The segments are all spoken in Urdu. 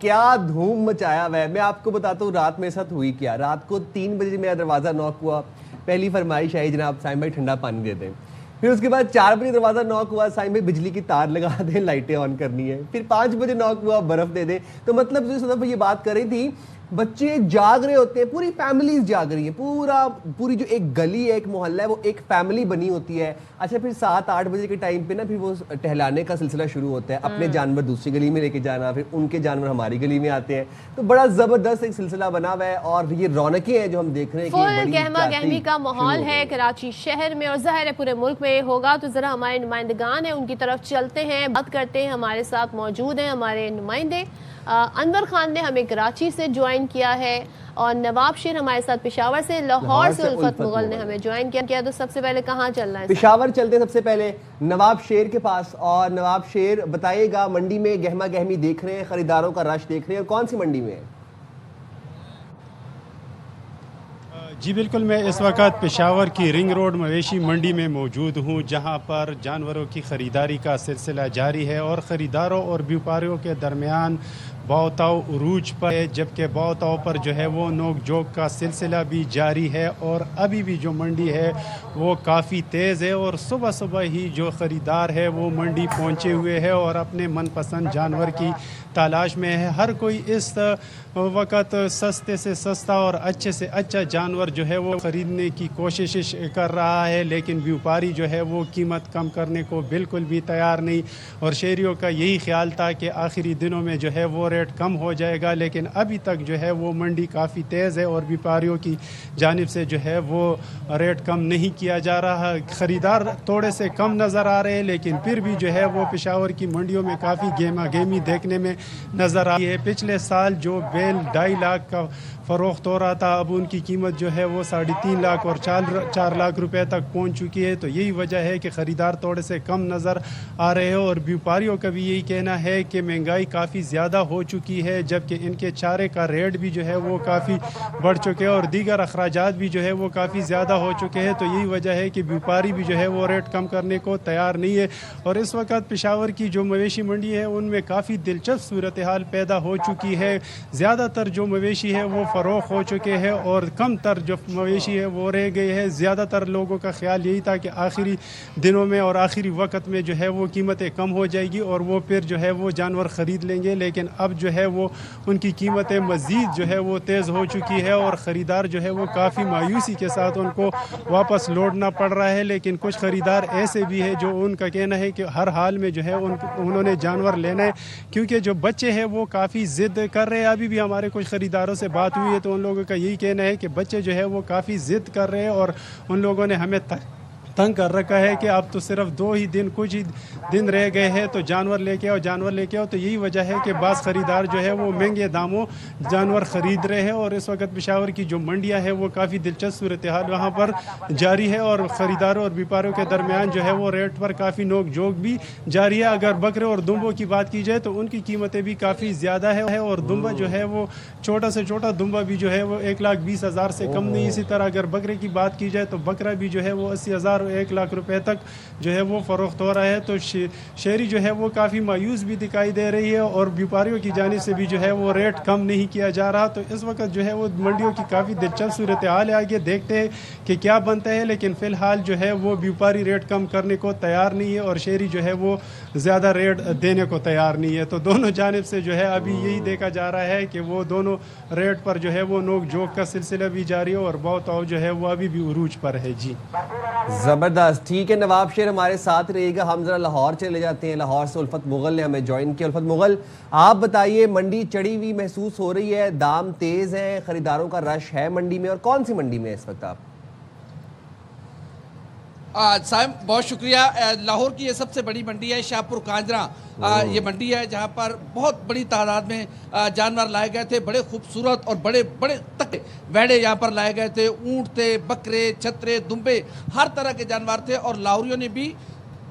کیا دھوم مچایا ہوا ہے. میں آپ کو بتاتا ہوں رات میرے ساتھ ہوئی کیا. رات کو 3 بجے میرا دروازہ ناک ہوا. پہلی فرمائش آئی جناب سائم بھائی ٹھنڈا پانی دے دیں. پھر اس کے بعد 4 بجے دروازہ ناک ہوا, سائم بھائی بجلی کی تار لگا دیں, لائٹیں آن کرنی ہے. پھر 5 بجے ناک ہوا, برف دے دیں. تو مطلب صدف یہ بات کر رہی تھی, بچے جاگ رہے ہوتے ہیں, پوری فیملیز جاگ رہی ہیں, پوری جو ایک گلی ہے, ایک محلہ ہے, وہ ایک فیملی بنی ہوتی ہے. اچھا پھر 7-8 بجے کے ٹائم پہ نا پھر وہ ٹہلانے کا سلسلہ شروع ہوتا ہے, اپنے جانور دوسری گلی میں لے کے جانا, پھر ان کے جانور ہماری گلی میں آتے ہیں. تو بڑا زبردست ایک سلسلہ بنا ہوا ہے, اور یہ رونقیں ہیں جو ہم دیکھ رہے ہیں فل گہما گہمی کا ماحول ہے کراچی شہر میں, اور ظاہر ہے پورے ملک میں ہوگا. تو ذرا ہمارے نمائندگان ہیں ان کی طرف چلتے ہیں, بات کرتے ہیں. ہمارے ساتھ موجود ہیں ہمارے نمائندے. انور خان نے ہمیں کراچی سے جوائن کیا ہے, اور نواب شیر ہمارے ساتھ پشاور سے, لاہور سے الفت مغل نے ہمیں جوائن کیا. تو سب سے پہلے کہاں چلنا ہے؟ پشاور چلتے ہیں سب سے پہلے نواب شیر کے پاس. اور نواب شیر بتائیے گا, منڈی میں گہما گہمی دیکھ رہے ہیں, خریداروں کا رش دیکھ رہے ہیں, اور کون سی منڈی میں ہے؟ جی بالکل, میں اس وقت پشاور کی رنگ روڈ مویشی منڈی میں موجود ہوں, جہاں پر جانوروں کی خریداری کا سلسلہ جاری ہے, اور خریداروں اور بیوپاریوں کے درمیان بہتاؤ عروج پر ہے, جبکہ بہتاؤ پر جو ہے وہ نوک جھوک کا سلسلہ بھی جاری ہے. اور ابھی بھی جو منڈی ہے وہ کافی تیز ہے, اور صبح صبح ہی جو خریدار ہے وہ منڈی پہنچے ہوئے ہے اور اپنے من پسند جانور کی تلاش میں ہے. ہر کوئی اس وقت سستے سے سستا اور اچھے سے اچھا جانور جو ہے وہ خریدنے کی کوشش کر رہا ہے, لیکن بیوپاری جو ہے وہ قیمت کم کرنے کو بالکل بھی تیار نہیں. اور شہریوں کا یہی خیال تھا کہ آخری دنوں میں جو ہے وہ ریٹ کم ہو جائے گا, لیکن ابھی تک جو ہے وہ منڈی کافی تیز ہے, اور بیوپاریوں کی جانب سے جو ہے وہ ریٹ کم نہیں کیا جا رہا. خریدار تھوڑے سے کم نظر آ رہے ہیں, لیکن پھر بھی جو ہے وہ پشاور کی منڈیوں میں کافی گہما گہمی دیکھنے میں نظر آئی ہے. پچھلے سال جو بیل 2.5 لاکھ کا فروخت ہو رہا تھا, اب ان کی قیمت جو ہے وہ 3.5 لاکھ اور 4 لاکھ روپے تک پہنچ چکی ہے. تو یہی وجہ ہے کہ خریدار تھوڑے سے کم نظر آ رہے ہیں, اور بیوپاریوں کا بھی یہی کہنا ہے کہ مہنگائی کافی زیادہ ہو چکی ہے, جبکہ ان کے چارے کا ریٹ بھی جو ہے وہ کافی بڑھ چکے ہیں, اور دیگر اخراجات بھی جو ہے وہ کافی زیادہ ہو چکے ہیں. تو یہی وجہ ہے کہ بیوپاری بھی جو ہے وہ ریٹ کم کرنے کو تیار نہیں ہے. اور اس وقت پشاور کی جو مویشی منڈی ہے ان میں کافی دلچسپ صورتحال پیدا ہو چکی ہے. زیادہ تر جو مویشی ہے وہ فروخت ہو چکے ہیں, اور کم تر جو مویشی ہے وہ رہ گئے ہیں. زیادہ تر لوگوں کا خیال یہی تھا کہ آخری دنوں میں اور آخری وقت میں جو ہے وہ قیمتیں کم ہو جائے گی, اور وہ پھر جو ہے وہ جانور خرید لیں گے, لیکن اب جو ہے وہ ان کی قیمتیں مزید جو ہے وہ تیز ہو چکی ہے, اور خریدار جو ہے وہ کافی مایوسی کے ساتھ ان کو واپس لوٹنا پڑ رہا ہے. لیکن کچھ خریدار ایسے بھی ہیں جو ان کا کہنا ہے کہ ہر حال میں جو ہے انہوں نے جانور لینا ہے, کیونکہ جو بچے ہیں وہ کافی ضد کر رہے ہیں. ابھی بھی ہمارے کچھ خریداروں سے بات ہوئی ہے تو ان لوگوں کا یہی کہنا ہے کہ بچے جو ہے وہ کافی ضد کر رہے ہیں, اور ان لوگوں نے ہمیں تنگ کر رکھا ہے کہ اب تو صرف کچھ ہی دن رہ گئے ہیں تو جانور لے کے آؤ. تو یہی وجہ ہے کہ بعض خریدار جو ہے وہ مہنگے داموں جانور خرید رہے ہیں. اور اس وقت پشاور کی جو منڈیاں ہیں وہ کافی دلچسپ صورتحال وہاں پر جاری ہے, اور خریداروں اور بیوپاریوں کے درمیان جو ہے وہ ریٹ پر کافی نوک جھوک بھی جاری ہے. اگر بکرے اور دمبوں کی بات کی جائے تو ان کی قیمتیں بھی کافی زیادہ ہے, اور دمبا جو ہے وہ چھوٹا سے چھوٹا دمبا بھی جو ہے وہ 1,20,000 سے کم نہیں. اسی طرح اگر بکرے کی بات کی جائے تو بکرا بھی جو ہے وہ 80,000 اور 1 لاکھ روپے تک جو ہے وہ فروخت ہو رہا ہے. تو شہری جو ہے وہ کافی مایوس بھی دکھائی دے رہی ہے, اور بیوپاریوں کی جانب سے بھی جو ہے وہ ریٹ کم نہیں کیا جا رہا. تو اس وقت جو ہے وہ منڈیوں کی کافی دلچسپ صورتحال ہے, آگے دیکھتے ہیں کہ کیا بنتا ہے. لیکن فی الحال جو ہے وہ بیوپاری ریٹ کم کرنے کو تیار نہیں ہے, اور شہری جو ہے وہ زیادہ ریٹ دینے کو تیار نہیں ہے. تو دونوں جانب سے جو ہے ابھی یہی دیکھا جا رہا ہے کہ وہ دونوں ریٹ پر جو ہے وہ نوک جھوک کا سلسلہ بھی جاری ہے, اور بہتاؤ جو ہے وہ ابھی بھی عروج پر ہے. جی زبردست, ٹھیک ہے نواب شیر ہمارے ساتھ رہے گا. ہم ذرا لاہور چلے جاتے ہیں. لاہور سے الفت مغل نے ہمیں جوائن کیا. الفت مغل, آپ بتائیے, منڈی چڑھی ہوئی محسوس ہو رہی ہے, دام تیز ہیں, خریداروں کا رش ہے منڈی میں, اور کون سی منڈی میں اس وقت آپ؟ سائم بہت شکریہ. لاہور کی یہ سب سے بڑی منڈی ہے, شاہپور کانجرا. یہ منڈی ہے جہاں پر بہت بڑی تعداد میں جانور لائے گئے تھے. بڑے خوبصورت اور بڑے بڑے تک ویڑے یہاں پر لائے گئے تھے. اونٹ تھے, بکرے, چھترے, دمبے, ہر طرح کے جانور تھے, اور لاہوریوں نے بھی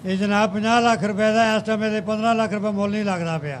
ਇਹ ਜਨਾਬ 50 ਲੱਖ ਰੁਪਏ ਦਾ ਇਸ ਟਾਈਮ ਇਹਦੇ 15 ਲੱਖ ਰੁਪਏ ਮੁੱਲ ਨਹੀਂ ਲੱਗਦਾ ਪਿਆ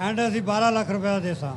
ਐਂਡ ਅਸੀਂ 12 ਲੱਖ ਰੁਪਏ ਦਾ ਦੇਸਾਂ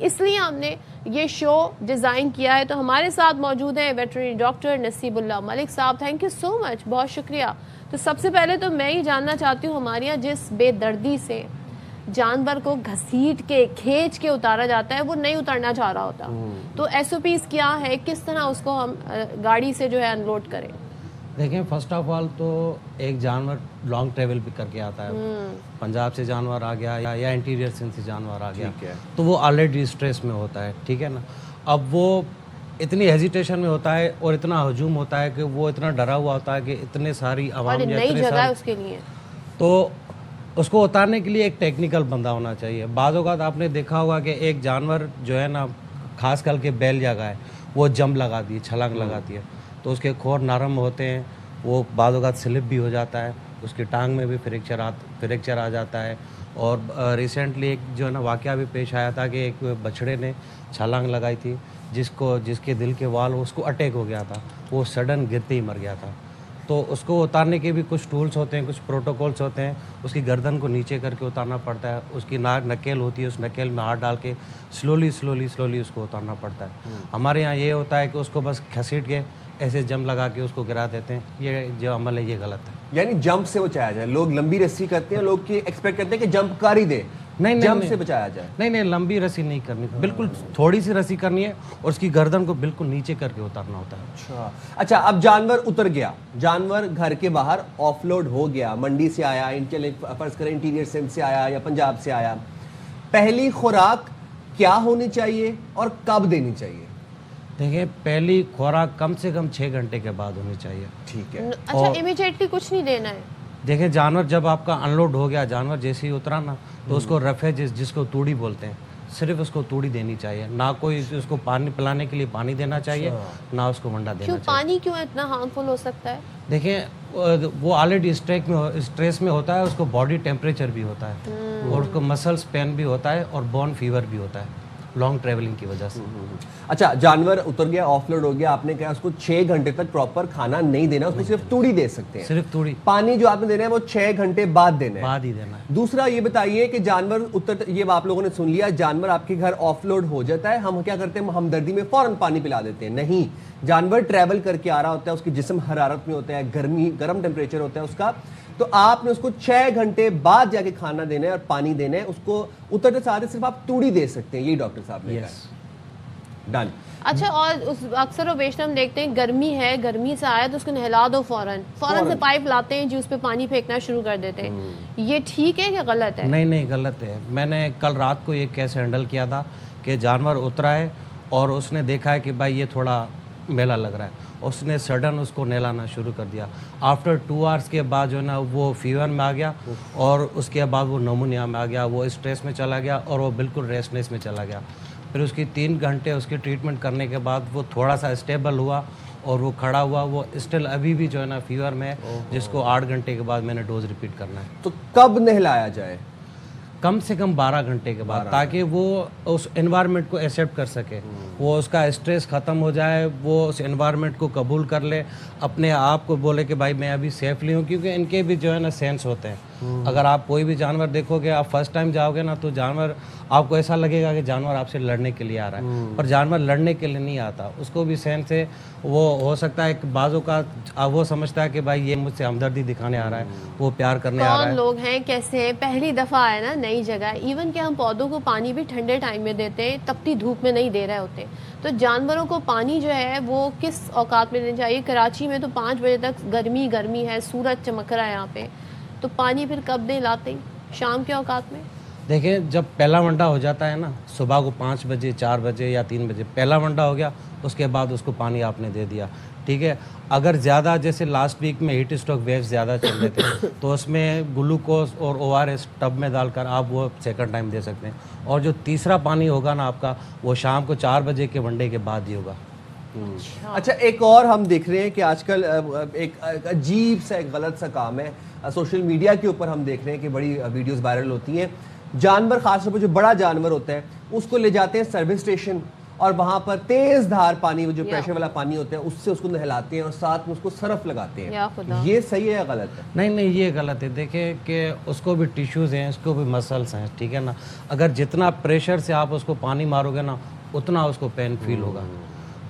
اس لیے ہم نے یہ شو ڈیزائن کیا ہے. تو ہمارے ساتھ موجود ہیں ویٹرنری ڈاکٹر نصیب اللہ ملک صاحب. تھینک یو سو مچ, بہت شکریہ. تو سب سے پہلے تو میں یہ جاننا چاہتی ہوں, ہمارے یہاں جس بے دردی سے جانور کو گھسیٹ کے کھینچ کے اتارا جاتا ہے وہ نہیں اترنا چاہ رہا ہوتا, تو ایس او پیز کیا ہے, کس طرح اس کو ہم گاڑی سے جو ہے انلوڈ کریں؟ دیکھیں فرسٹ آف آل تو ایک جانور لانگ ٹریول بھی کر کے آتا ہے, پنجاب سے جانور آ گیا یا انٹیریئر سندھ سے جانور آ گیا, تو وہ آلریڈی اسٹریس میں ہوتا ہے, ٹھیک ہے نا. اب وہ اتنی ہیزیٹیشن میں ہوتا ہے اور اتنا ہجوم ہوتا ہے کہ وہ اتنا ڈرا ہوا ہوتا ہے کہ اتنے ساری عوام نئی جگہ ہے اس کے لیے, تو اس کو اتارنے کے لیے ایک ٹیکنیکل بندہ ہونا چاہیے. بعض اوقات آپ نے دیکھا ہوگا کہ ایک جانور جو ہے نا, خاص کر کے بیل جگہ ہے, وہ جمپ لگاتی ہے, چھلانگ لگاتی ہے, تو اس کے کھور نرم ہوتے ہیں, وہ بعض اوقات سلپ بھی ہو جاتا ہے, اس کی ٹانگ میں بھی فریکچر آ جاتا ہے. اور ریسنٹلی ایک جو ہے نا واقعہ بھی پیش آیا تھا کہ ایک بچڑے نے چھلانگ لگائی تھی, جس کے دل کے وال اس کو اٹیک ہو گیا تھا, وہ سڈن گرتے ہی مر گیا تھا. تو اس کو اتارنے کے بھی کچھ ٹولز ہوتے ہیں, کچھ پروٹوکولز ہوتے ہیں. اس کی گردن کو نیچے کر کے اتارنا پڑتا ہے, اس کی نکیل ہوتی ہے, اس نکیل میں ہاتھ ڈال کے سلولی اس کو اتارنا پڑتا ہے. ہمارے یہاں یہ ہوتا ہے کہ اس کو بس گھسیٹ کے ایسے جمپ لگا کے اس کو گرا دیتے ہیں. یہ جو عمل ہے یہ غلط ہے. یعنی جمپ سے بچایا جائے. لوگ لمبی رسی کرتے ہیں, لوگ کی ایکسپیکٹ کرتے ہیں کہ جمپ کر ہی دے, جمپ سے بچایا جائے. نہیں, لمبی رسی نہیں کرنی, بالکل تھوڑی سی رسی کرنی ہے اور اس کی گردن کو بالکل نیچے کر کے اتارنا ہوتا ہے. اچھا, اب جانور اتر گیا, جانور گھر کے باہر آف لوڈ ہو گیا, منڈی سے آیا, فرض کریں انٹیریئر سندھ سے آیا یا پنجاب سے آیا, پہلی خوراک کیا ہونی چاہیے اور کب دینی چاہیے؟ دیکھیں پہلی خوراک کم سے کم 6 گھنٹے کے بعد ہونی چاہیے. ٹھیک ہے. اچھا, امیڈیٹلی کچھ نہیں دینا ہے؟ دیکھیں جانور جب آپ کا ان لوڈ ہو گیا, جانور جیسے ہی اترا نا, تو اس کو رفے جس کو توڑی بولتے ہیں, صرف اس کو توڑی دینی چاہیے, نہ کوئی اس کو پانی پلانے کے لیے پانی دینا چاہیے, نہ اس کو منڈا دینا چاہیے. پانی کیوں اتنا ہارمفل ہو سکتا ہے؟ دیکھیں وہ آلریڈی اسٹریس میں ہوتا ہے, اس کو باڈی ٹیمپریچر بھی ہوتا ہے, اور اس کو مسلس پین بھی ہوتا ہے, اور بون فیور بھی ہوتا ہے لانگ ٹریولنگ کی وجہ سے. اچھا, جانور اتر گیا, آف لوڈ ہو گیا, آپ نے کہا اس کو 6 گھنٹے تک پراپر کھانا نہیں دینا, اس کو صرف توڑی دے سکتے ہیں, صرف توڑی. پانی جو آپ نے دینا ہے وہ 6 گھنٹے بعد دینا ہے, بعد ہی دینا ہے. دوسرا یہ بتائیے کہ جانور یہ آپ لوگوں نے سن لیا, جانور آپ کے گھر آف لوڈ ہو جاتا ہے, ہم کیا کرتے ہیں, ہمدردی میں فوراً پانی پلا دیتے ہیں. نہیں, جانور ٹریول کر کے آ رہا ہوتا ہے, اس کی جسم حرارت میں ہوتا ہے, گرم ٹیمپریچر ہوتا ہے اس کا, تو آپ نے اس کو 6 گھنٹے بعد جا کے کھانا دینا ہے اور پانی دینا ہے. اس کو اترتے ساتھ صرف آپ توڑی دے سکتے ہیں, یہی ڈاکٹر صاحب نے کہا. ڈن. اچھا, اور اکثر و بیشتر ہم دیکھتے ہیں گرمی ہے, گرمی سے آیا تو اس کو نہلا دو, فوراً سے پائپ لاتے ہیں جی, اس پہ پانی پھینکنا شروع کر دیتے ہیں. یہ ٹھیک ہے کہ غلط ہے؟ نہیں, غلط ہے. میں نے کل رات کو ایک کیس ہینڈل کیا تھا کہ جانور اترا ہے اور اس نے دیکھا ہے کہ بھائی یہ تھوڑا میلا لگ رہا ہے, اس نے سڈن اس کو نہلانا شروع کر دیا. آفٹر 2 آورس کے بعد جو ہے نا وہ فیور میں آ گیا, اور اس کے بعد وہ نمونیا میں آ گیا, وہ اسٹریس میں چلا گیا, اور وہ بالکل ریسٹنیس میں چلا گیا. پھر اس کی 3 گھنٹے اس کی ٹریٹمنٹ کرنے کے بعد وہ تھوڑا سا اسٹیبل ہوا اور وہ کھڑا ہوا. وہ اسٹل ابھی بھی جو ہے نا فیور میں, جس کو 8 گھنٹے کے بعد میں نے ڈوز ریپیٹ کرنا ہے. تو کب نہلایا جائے؟ کم سے کم 12 گھنٹے کے بعد, تاکہ وہ اس انوائرمنٹ کو ایکسیپٹ کر سکے, وہ اس کا اسٹریس ختم ہو جائے, وہ اس انوائرمنٹ کو قبول کر لے, اپنے آپ کو بولے کہ بھائی میں ابھی سیفلی ہوں. کیونکہ ان کے بھی جو ہے نا سینس ہوتے ہیں. اگر آپ کوئی بھی جانور دیکھو گے, آپ فرسٹ ٹائم جاؤ گے نا, تو جانور آپ کو ایسا لگے گا کہ جانور آپ سے لڑنے کے لیے آ رہا ہے, پر جانور لڑنے کے لیے نہیں آتا, اس کو بھی سینس ہے. وہ ہو سکتا ہے کہ بعضوں کا وہ سمجھتا ہے کہ بھائی یہ مجھ سے ہمدردی دکھانے آ رہا ہے, وہ پیار کرنے آ رہا ہے. کون لوگ ہیں, کیسے ہیں, پہلی دفعہ آئے نا نئی جگہ, ایون کہ ہم پودوں کو پانی بھی ٹھنڈے ٹائم میں دیتے ہیں, تپتی دھوپ میں نہیں دے رہے ہوتے. تو جانوروں کو پانی جو ہے وہ کس اوقات میں دینا چاہیے؟ کراچی میں تو 5 بجے تک گرمی ہے, سورج چمک رہا ہے یہاں پہ, تو پانی پھر کب دیں لاتے ہیں؟ شام کے اوقات میں. دیکھیں جب پہلا ونڈا ہو جاتا ہے نا, صبح کو 5 بجے 4 بجے یا 3 بجے پہلا ونڈا ہو گیا, اس کے بعد اس کو پانی آپ نے دے دیا, ٹھیک ہے. اگر زیادہ جیسے لاسٹ ویک میں ہیٹ اسٹروک ویو زیادہ چل رہے تھے, تو اس میں گلوکوز اور ORS ٹب میں ڈال کر آپ وہ 2nd ٹائم دے سکتے ہیں. اور جو تیسرا پانی ہوگا نا آپ کا, وہ شام کو 4 بجے کے ونڈے کے بعد ہی ہوگا. اچھا, ایک اور ہم دیکھ رہے ہیں کہ آج کل ایک عجیب سا ایک غلط سا کام ہے, سوشل میڈیا کے اوپر ہم دیکھ رہے ہیں کہ بڑی ویڈیوز وائرل ہوتی ہیں. جانور, خاص طور پہ جو بڑا جانور ہوتا ہے, اس کو لے جاتے ہیں سروس اسٹیشن, اور وہاں پر تیز دھار پانی, وہ جو پریشر والا پانی ہوتا ہے, اس سے اس کو نہلاتے ہیں اور ساتھ میں اس کو سرف لگاتے ہیں. یہ صحیح ہے یا غلط ہے؟ نہیں یہ غلط ہے. دیکھیں کہ اس کو بھی ٹیشوز ہیں, اس کو بھی مسلس ہیں, ٹھیک ہے نا. اگر جتنا پریشر سے آپ اس کو پانی مارو گے نا اتنا اس کو پین فیل ہوگا.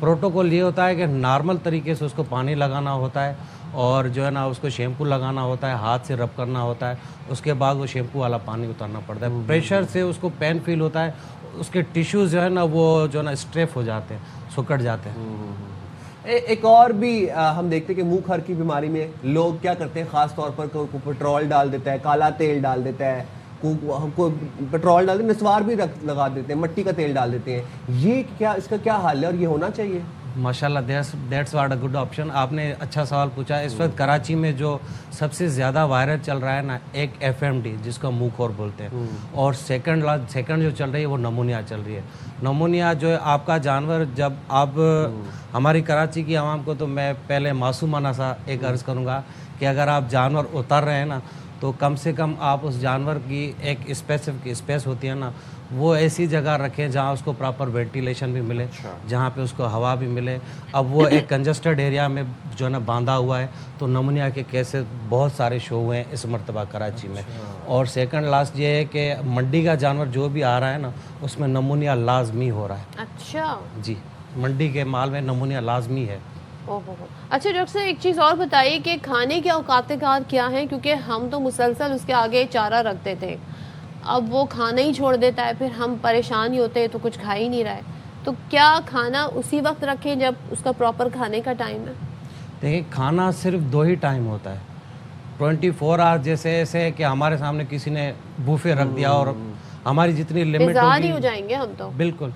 پروٹوکول یہ ہوتا ہے کہ نارمل طریقے سے اس کو پانی لگانا ہوتا ہے اور جو ہے نا اس کو شیمپو لگانا ہوتا ہے, ہاتھ سے رب کرنا ہوتا ہے, اس کے بعد وہ شیمپو والا پانی اتارنا پڑتا ہے. پریشر سے اس کو پین فیل ہوتا ہے, اس کے ٹیشوز جو ہے نا وہ جو ہے نا اسٹریف ہو جاتے ہیں, سکڑ جاتے ہیں. ایک اور بھی ہم دیکھتے ہیں کہ منہ کھر کی بیماری میں لوگ کیا کرتے ہیں, خاص طور پر کوئی پٹرول ڈال دیتا ہے, کالا تیل ڈال دیتا ہے, کوئی پٹرول ڈال دیتے, نسوار بھی لگا دیتے ہیں, مٹی کا تیل ڈال دیتے ہیں. یہ کیا, اس کا کیا حل ہے اور یہ ہونا چاہیے؟ ماشاءاللہ that's what a good option. آپ نے اچھا سوال پوچھا. اس وقت کراچی میں جو سب سے زیادہ وائرل چل رہا ہے نا, ایک FMD جس کو منہ کھور بولتے ہیں, اور سیکنڈ جو چل رہی ہے وہ نمونیا چل رہی ہے. نمونیا جو ہے آپ کا جانور, جب آپ ہماری کراچی کی عوام کو تو میں پہلے معصومانہ سا ایک عرض کروں گا کہ اگر آپ جانور اتار رہے ہیں نا تو کم سے کم آپ اس جانور کی ایک اسپیسیفک اسپیس ہوتی ہے نا, وہ ایسی جگہ رکھیں جہاں اس کو پراپر وینٹیلیشن بھی ملے, جہاں پہ اس کو ہوا بھی ملے. اب وہ ایک کنجسٹڈ ایریا میں جو ہے نا باندھا ہوا ہے, تو نمونیا کے کیسز بہت سارے شو ہوئے ہیں اس مرتبہ کراچی میں. اور سیکنڈ لاسٹ یہ ہے کہ منڈی کا جانور جو بھی آ رہا ہے نا اس میں نمونیا لازمی ہو رہا ہے. اچھا جی, منڈی کے مال میں نمونیا لازمی ہے. اچھا ڈاکٹر صاحب ایک چیز اور بتائیے کہ کھانے کے اوقات کار کیا ہیں, کیونکہ ہم تو مسلسل اس کے آگے چارہ رکھتے تھے, اب وہ کھانا ہی چھوڑ دیتا ہے, پھر ہم پریشان ہی ہوتے ہیں تو کچھ کھا ہی نہیں رہا ہے. تو کیا کھانا اسی وقت رکھیں جب اس کا پراپر کھانے کا ٹائم ہے؟ دیکھیں کھانا صرف 2 ہی ٹائم ہوتا ہے, 24 آورس. جیسے ایسے کہ ہمارے سامنے کسی نے بوفے رکھ دیا اور ہماری جتنی لمٹ ہوگی ہو جائیں گے ہم تو. بالکل,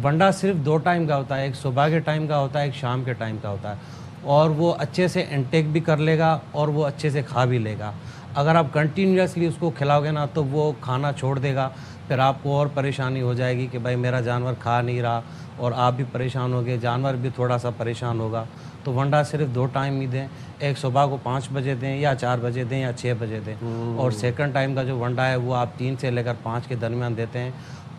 ونڈا صرف 2 ٹائم کا ہوتا ہے, ایک صبح کے ٹائم کا ہوتا ہے, ایک شام کے ٹائم کا ہوتا ہے, اور وہ اچھے سے انٹیک بھی کر لے گا اور وہ اچھے سے کھا بھی لے گا. اگر آپ کنٹینیوسلی اس کو کھلاؤ گے نا تو وہ کھانا چھوڑ دے گا, پھر آپ کو اور پریشانی ہو جائے گی کہ بھائی میرا جانور کھا نہیں رہا, اور آپ بھی پریشان ہوگے, جانور بھی تھوڑا سا پریشان ہوگا. تو ونڈا صرف 2 ٹائم ہی دیں, ایک صبح کو 5 بجے دیں یا 4 بجے دیں یا 6 بجے دیں, اور سیکنڈ ٹائم کا جو ونڈا ہے وہ آپ 3 سے لے کر 5 کے درمیان دیتے ہیں.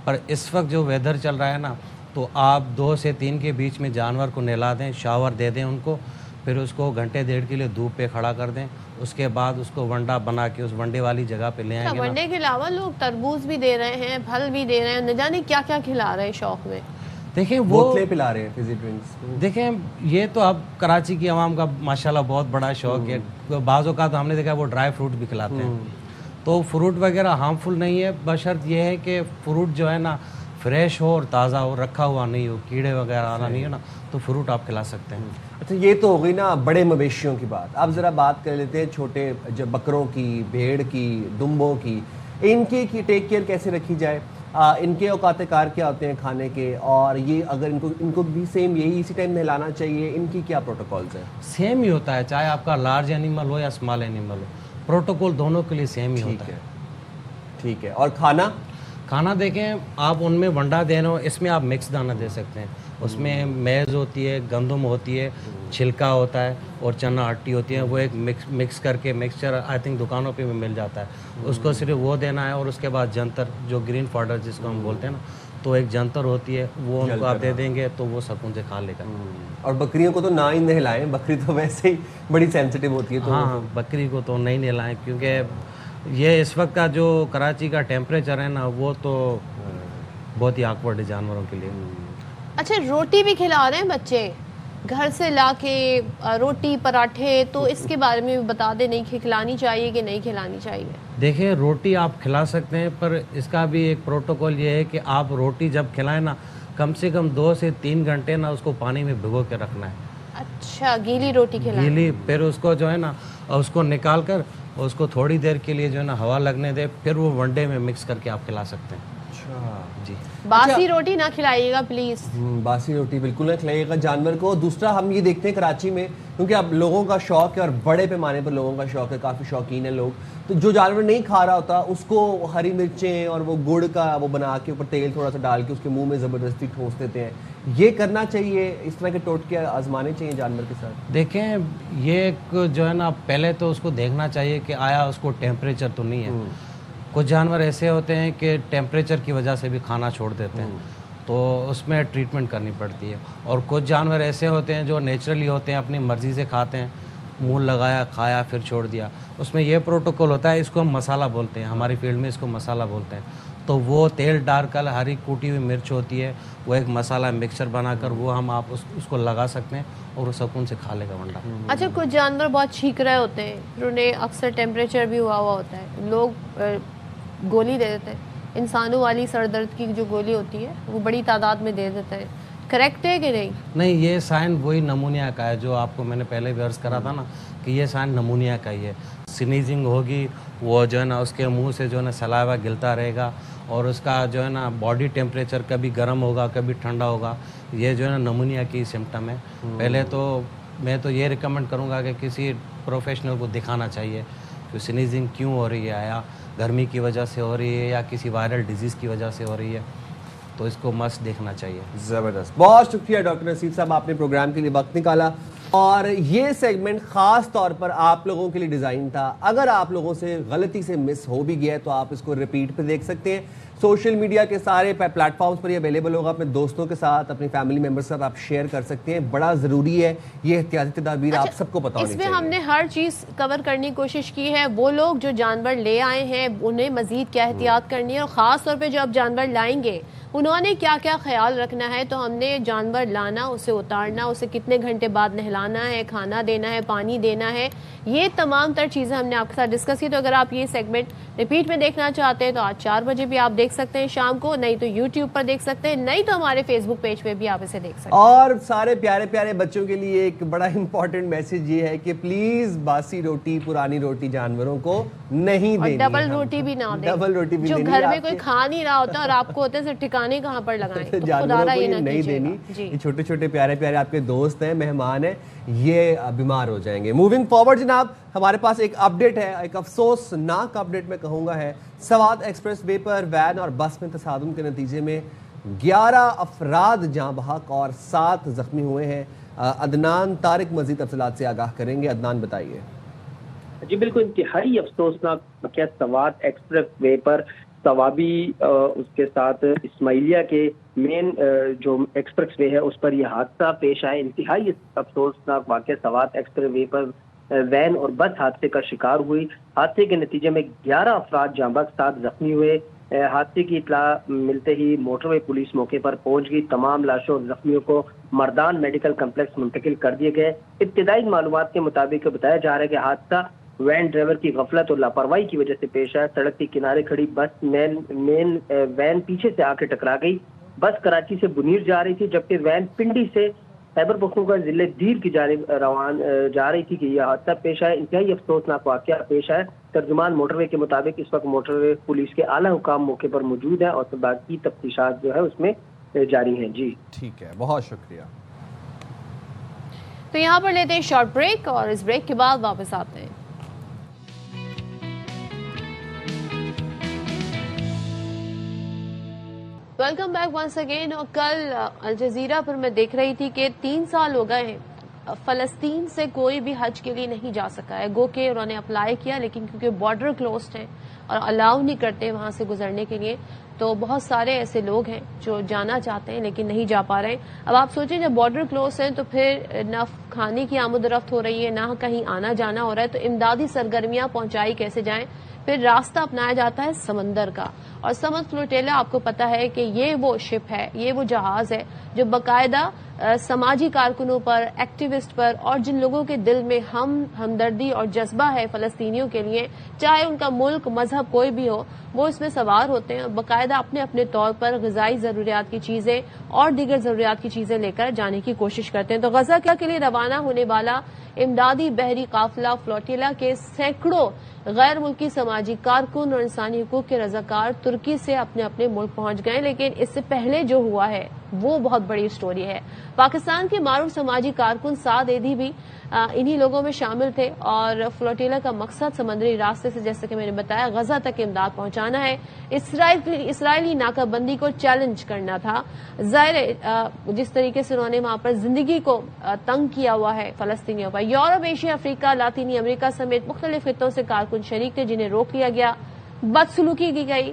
پر اس وقت جو ویدر چل رہا ہے نا, تو آپ 2 سے 3 کے بیچ میں جانور کو نہلا دیں, شاور دے دیں ان کو, پھر اس کو گھنٹے 1.5 کے لیے دھوپ پہ کھڑا کر دیں. اس کے بعد اس کو ونڈا بنا کے اس ونڈے والی جگہ پہ لے آئیں گے. ونڈے کے علاوہ لوگ تربوز بھی دے رہے ہیں, پھل بھی دے رہے ہیں, نہ جانے کیا کیا کھلا رہے ہیں شوق میں. دیکھیں وہ بوتلیں پلا رہے ہیں, فزی ڈرنکس. دیکھیں یہ تو اب کراچی کی عوام کا ماشاءاللہ بہت بڑا شوق ہے. بعض اوقات ہم نے دیکھا وہ ڈرائی فروٹ بھی کھلاتے ہیں, تو فروٹ وغیرہ ہارمفل نہیں ہے, بشرط یہ ہے کہ فروٹ جو ہے نا فریش ہو اور تازہ ہو, رکھا ہوا نہیں ہو, کیڑے وغیرہ آنا نہیں ہے نا, تو فروٹ آپ کھلا سکتے ہیں. اچھا یہ تو ہو گئی نا بڑے مویشیوں کی بات. اب ذرا بات کر لیتے ہیں چھوٹے بکروں کی, بھیڑ کی, دمبوں کی. ان کی ٹیک کیئر کیسے رکھی جائے, ان کے اوقات کار کیا ہوتے ہیں کھانے کے, اور یہ اگر ان کو بھی سیم یہی اسی ٹائم نہلانا چاہیے, ان کی کیا پروٹوکولز ہیں؟ سیم ہی ہوتا ہے, چاہے آپ کا لارج اینیمل ہو یا اسمال اینیمل ہو, پروٹوکول دونوں کے لیے سیم ہی ہوتا ہے. ٹھیک ہے. اور کھانا دیکھیں آپ ان میں ونڈا دے رہے ہو, اس میں آپ مکس دانہ دے سکتے ہیں. اس میں میز ہوتی ہے, گندم ہوتی ہے, چھلکا ہوتا ہے, اور چنا ہٹی ہوتی ہے. وہ ایک مکس کر کے مکسچر آئی تھنک دکانوں پہ بھی مل جاتا ہے, اس کو صرف وہ دینا ہے. اور اس کے بعد جنتر جو گرین فاڈر جس کو ہم بولتے ہیں نا, تو ایک جنتر ہوتی ہے, وہ ان کو آپ دے دیں گے تو وہ سکون سے کھا لے گا. اور بکریوں کو تو نہ ہی نہلائیں, بکری تو ویسے ہی بڑی سینسٹیو ہوتی ہے. تو ہاں, بکری کو تو نہیں نہلائیں, کیونکہ یہ اس وقت کا جو کراچی کا ٹیمپریچر ہے نا, وہ تو بہت ہی آکورڈ ہے جانوروں کے لیے. اچھا روٹی بھی کھلا رہے ہیں بچے گھر سے لا کے, روٹی پراٹھے, تو اس کے بارے میں بھی بتا دیں, نہیں کھلانی چاہیے کہ نہیں کھلانی چاہیے؟ دیکھیں روٹی آپ کھلا سکتے ہیں, پر اس کا بھی ایک پروٹوکول یہ ہے کہ آپ روٹی جب کھلائیں نا, کم سے کم 2 سے 3 گھنٹے نا اس کو پانی میں بھگو کے رکھنا ہے. اچھا گیلی روٹی کھلائیں؟ گیلی, پھر اس کو جو ہے نا اس کو نکال کر اس کو تھوڑی دیر کے لیے جو ہے نا ہوا لگنے دے, پھر وہ ونڈے میں مکس کر کے آپ کھلا سکتے ہیں. جی, باسی روٹی نہ کھلائیے گا پلیز. باسی روٹی بالکل نہ کھلائیے گا جانور کو. دوسرا ہم یہ دیکھتے ہیں کراچی میں, کیونکہ اب لوگوں کا شوق ہے اور بڑے پیمانے پر لوگوں کا شوق ہے, کافی شوقین ہیں لوگ, تو جو جانور نہیں کھا رہا ہوتا اس کو ہری مرچیں اور وہ گڑ کا وہ بنا کے اوپر تیل تھوڑا سا ڈال کے اس کے منہ میں زبردستی ٹھونس دیتے ہیں. یہ کرنا چاہیے, اس طرح کے ٹوٹکے آزمانے چاہیے جانور کے ساتھ؟ دیکھیں یہ ایک جو ہے نا, پہلے تو اس کو دیکھنا چاہیے کہ آیا اس کو ٹیمپریچر تو نہیں ہے. کچھ جانور ایسے ہوتے ہیں کہ ٹیمپریچر کی وجہ سے بھی کھانا چھوڑ دیتے ہیں, تو اس میں ٹریٹمنٹ کرنی پڑتی ہے. اور کچھ جانور ایسے ہوتے ہیں جو نیچرلی ہوتے ہیں, اپنی مرضی سے کھاتے ہیں, منہ لگایا کھایا پھر چھوڑ دیا. اس میں یہ پروٹوکول ہوتا ہے, اس کو ہم مسالہ بولتے ہیں, ہماری فیلڈ میں اس کو مسالہ بولتے ہیں. تو وہ تیل ڈال کر ہری کوٹی ہوئی مرچ ہوتی ہے, وہ ایک مسالہ مکسچر بنا کر وہ ہم آپ اس کو لگا سکتے ہیں اور وہ سکون سے کھا لے گا بندہ. اچھا, کچھ جانور بہت چھینک رہے ہوتے ہیں, پھر انہیں اکثر ٹیمپریچر بھی ہوا ہوتا ہے, لوگ گولی دے دیتے ہیں. انسانوں والی سر درد کی جو گولی ہوتی ہے وہ بڑی تعداد میں دے دیتے ہیں, کریکٹ ہے کہ نہیں؟ نہیں, یہ سائن وہی نمونیا کا ہے جو آپ کو میں نے پہلے بھی عرض کرا تھا نا کہ یہ سائن نمونیا کا ہی ہے. سنیزنگ ہوگی, وہ جو ہے نا اس کے منہ سے جو ہے نا سلائیوا گلتا رہے گا, اور اس کا جو ہے نا باڈی ٹیمپریچر کبھی گرم ہوگا کبھی ٹھنڈا ہوگا. یہ جو ہے نا نمونیا کی سمٹم ہے. پہلے تو میں تو یہ ریکمنڈ کروں گا کہ کسی پروفیشنل کو دکھانا چاہیے کہ سنیزنگ کیوں ہو رہی ہے, یا گرمی کی وجہ سے ہو رہی ہے یا کسی وائرل ڈیزیز کی وجہ سے ہو رہی ہے, تو اس کو مست دیکھنا چاہیے. زبردست, بہت شکریہ ڈاکٹر نصیر صاحب, آپ نے پروگرام کے لیے وقت نکالا. اور یہ سیگمنٹ خاص طور پر آپ لوگوں کے لیے ڈیزائن تھا. اگر آپ لوگوں سے غلطی سے مس ہو بھی گیا ہے تو آپ اس کو ریپیٹ پہ دیکھ سکتے ہیں. سوشل میڈیا کے سارے پلیٹ فارمز پر یہ اویلیبل ہوگا. اپنے دوستوں کے ساتھ, اپنی فیملی ممبرس کے ساتھ آپ شیئر کر سکتے ہیں. بڑا ضروری ہے یہ احتیاطی تدابیر, آپ سب کو پتہ ہونی چاہیے. اس میں ہم نے ہر چیز کور کرنے کی کوشش کی ہے. وہ لوگ جو جانور لے آئے ہیں انہیں مزید کیا احتیاط کرنی ہے, اور خاص طور پہ جو اب جانور لائیں گے انہوں نے کیا کیا خیال رکھنا ہے. تو ہم نے جانور لانا, اسے اتارنا, اسے کتنے گھنٹے بعد نہلانا ہے, کھانا دینا ہے, پانی دینا ہے, یہ تمام تر چیزیں ہم نے آپ کے ساتھ ڈسکس کی. تو اگر آپ یہ سیگمنٹ ریپیٹ میں دیکھنا چاہتے ہیں تو آج 4 بجے بھی آپ دیکھ سکتے ہیں شام کو, نہیں تو یوٹیوب پر دیکھ سکتے ہیں, نہیں تو ہمارے فیس بک پیج پہ بھی آپ اسے دیکھ سکتے ہیں. اور سارے پیارے پیارے بچوں کے لیے ایک بڑا امپورٹنٹ میسج یہ ہے کہ پلیز باسی روٹی, پرانی روٹی جانوروں کو نہیں دینی. اور ڈبل روٹی بھی نہ دیں, ڈبل روٹی بھی جو گھر میں کوئی کھا نہیں رہا ہوتا اور آپ کو ہوتا ہے ٹھکانے کہاں پر لگائیں, تو خدا رہا یہ نہیں دینی. یہ چھوٹے چھوٹے پیارے پیارے آپ کے دوست ہیں, مہمان ہیں, یہ بیمار ہو جائیں گے. موونگ فارورڈ جناب, ہمارے پاس ایک اپڈیٹ ہے, ایک افسوسناک اپڈیٹ میں کہوں گا ہے. Swat express way per when اور بس میں تصادم کے نتیجے میں 11 افراد جاں بحق اور 7 زخمی ہوئے ہیں. عدنان طارق مزید تفصیلات سے آگاہ کریں گے. عدنان بتائیے. جی بالکل, انتہائی افسوسناک واقعہ سوات ایکسپریس وے پر ثوابی اس کے ساتھ اسماعیلیہ کے مین جو ایکسپریس وے ہے اس پر یہ حادثہ پیش آئے. انتہائی افسوسناک واقعہ Swat express way per when اور بس حادثے کا شکار ہوئی. حادثے کے نتیجے میں 11 افراد جاں بحق 7 زخمی ہوئے. حادثے کی اطلاع ملتے ہی موٹر وے پولیس موقع پر پہنچ گئی. تمام لاشوں اور زخمیوں کو مردان میڈیکل کمپلیکس منتقل کر دیے گئے. ابتدائی معلومات کے مطابق بتایا جا رہا ہے کہ حادثہ وین ڈرائیور کی غفلت اور لاپرواہی کی وجہ سے پیش آیا. سڑک کے کنارے کھڑی بس مین وین پیچھے سے آ کے ٹکرا گئی. بس کراچی سے بنیر جا رہی تھی, جبکہ وین پنڈی سے خیبر پختونخوا ضلع دیر کی جانب جا رہی تھی کہ یہ حادثہ پیش آیا. انتہائی افسوسناک واقعہ پیش آیا. ترجمان موٹر وے کے مطابق اس وقت موٹر وے پولیس کے اعلیٰ حکام موقع پر موجود ہیں اور باقی تفتیشات جو ہے اس میں جاری ہیں. جی ٹھیک ہے, بہت شکریہ. تو یہاں پر لیتے ہیں شارٹ بریک, اور اس بریک کے بعد واپس آتے ہیں. Welcome back once again. اور کل الجزیرہ پر میں دیکھ رہی تھی کہ 3 سال ہو گئے ہیں فلسطین سے کوئی بھی حج کے لیے نہیں جا سکا ہے. گو کہ انہوں نے اپلائی کیا, لیکن کیونکہ بارڈر کلوزڈ ہے اور الاؤ نہیں کرتے وہاں سے گزرنے کے لیے, تو بہت سارے ایسے لوگ ہیں جو جانا چاہتے ہیں لیکن نہیں جا پا رہے ہیں. اب آپ سوچیں جب بارڈر کلوز ہیں تو پھر نہ کھانے کی آمد و رفت ہو رہی ہے, نہ کہیں آنا جانا ہو رہا ہے, تو امدادی سرگرمیاں پہنچائی کیسے جائیں. پھر راستہ اپنایا جاتا ہے سمندر کا, اور سمت فلوٹیلا آپ کو پتا ہے کہ یہ وہ شپ ہے, یہ وہ جہاز ہے جو باقاعدہ سماجی کارکنوں پر, ایکٹیوسٹ پر, اور جن لوگوں کے دل میں ہمدردی اور جذبہ ہے فلسطینیوں کے لیے, چاہے ان کا ملک مذہب کوئی بھی ہو, وہ اس میں سوار ہوتے ہیں اور باقاعدہ اپنے اپنے طور پر غذائی ضروریات کی چیزیں اور دیگر ضروریات کی چیزیں لے کر جانے کی کوشش کرتے ہیں. تو غزہ کے لیے روانہ ہونے والا امدادی بحری قافلہ فلوٹیلا کے سینکڑوں غیر ملکی سماجی کارکن اور انسانی حقوق کے رضاکار ترکی سے اپنے اپنے ملک پہنچ گئے. لیکن اس سے پہلے جو ہوا ہے وہ بہت بڑی سٹوری ہے. پاکستان کے معروف سماجی کارکن سعد ایدھی بھی انہی لوگوں میں شامل تھے, اور فلوٹیلا کا مقصد سمندری راستے سے, جیسے کہ میں نے بتایا, غزہ تک امداد پہنچانا ہے. اسرائیلی ناکہ بندی کو چیلنج کرنا تھا. ظاہر جس طریقے سے انہوں نے وہاں پر زندگی کو تنگ کیا ہوا ہے فلسطینیوں پر. یورپ, ایشیا, افریقہ, لاطینی امریکہ سمیت مختلف خطوں سے کارکن شریک تھے جنہیں روک لیا گیا, بدسلوکی کی گئی,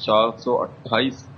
428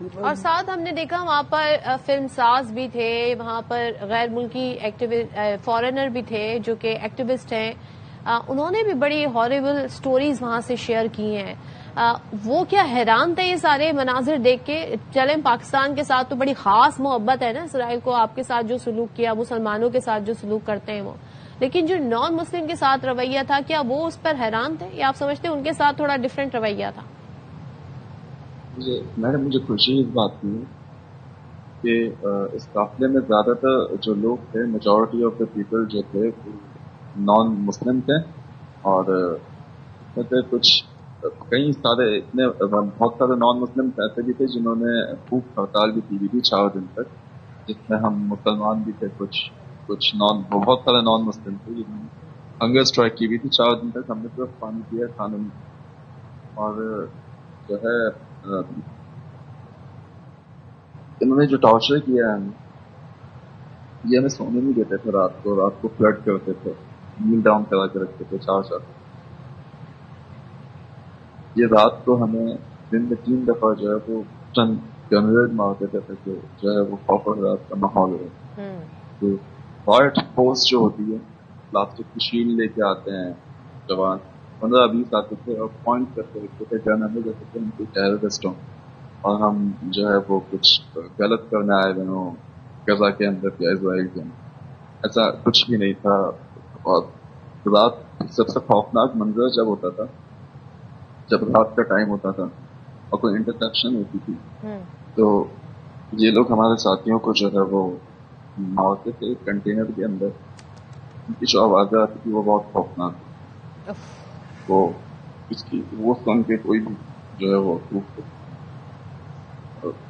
اور ساتھ ہم نے دیکھا وہاں پر فلم ساز بھی تھے، وہاں پر غیر ملکی فارنر بھی تھے جو کہ ایکٹیوسٹ ہیں، انہوں نے بھی بڑی ہاریبل سٹوریز وہاں سے شیئر کی ہیں. وہ کیا حیران تھے یہ سارے مناظر دیکھ کے. چلیں پاکستان کے ساتھ تو بڑی خاص محبت ہے نا اسرائیل کو، آپ کے ساتھ جو سلوک کیا، مسلمانوں کے ساتھ جو سلوک کرتے ہیں وہ، لیکن جو نان مسلم کے ساتھ رویہ تھا کیا وہ اس پر حیران تھے یا آپ سمجھتے ہیں ان کے ساتھ تھوڑا ڈفرینٹ رویہ تھا؟ مجھے خوشی اس بات کی ہے کہ اس قافلے میں زیادہ تر جو لوگ تھے، میجورٹی آف دا پیپل جو تھے نان مسلم تھے، اور کچھ کئی سارے اتنے بہت سارے نان مسلم ایسے بھی تھے جنہوں نے بھوک ہڑتال بھی کی ہوئی تھی 4 دن تک، جس میں ہم مسلمان بھی تھے، کچھ بہت سارے نان مسلم تھے جنہوں نے ہنگر اسٹرائک کی ہوئی تھی 4 دن تک. ہم نے صرف پانی پیا، کھانا نہیں. اور جو ہے انہوں نے جو ٹارچر کیا ہے یہ ہمیں سونے نہیں دیتے تھے، رات کو فلڈ کرتے تھے، نیل ڈاؤن کرا کے رکھتے تھے 4 یہ رات کو ہمیں دن میں 3 دفعہ جو ہے وہ چند گنریڈ مارتے تھے کہ جو ہے وہ خوف و رات کا ماحول ہے. تو وائٹ فورس جو ہوتی ہے، پلاسٹک کی شیلڈ لے کے آتے ہیں جوان، 15-20 آتے تھے اور پوائنٹ کرتے رکھتے تھے گن ہمیں جیسے کہ ہم کوئی ٹیررسٹ ہوں اور ہم جو ہے وہ کچھ غلط کرنے آئے ہوئے ہوں غزہ کے اندر یا اسرائیل کے اندر. ایسا کچھ بھی نہیں تھا. اور رات سب سے خوفناک منظر جب ہوتا تھا، جب رات کا ٹائم ہوتا تھا اور کوئی انٹرسیپشن ہوتی تھی تو یہ لوگ ہمارے ساتھیوں کو جو ہے وہ مارتے تھے کنٹینر کے اندر. ان کی جو آوازیں آتی تھی وہ بہت خوفناک تھی. وہ سن کے کوئی بھی جو ہے وہ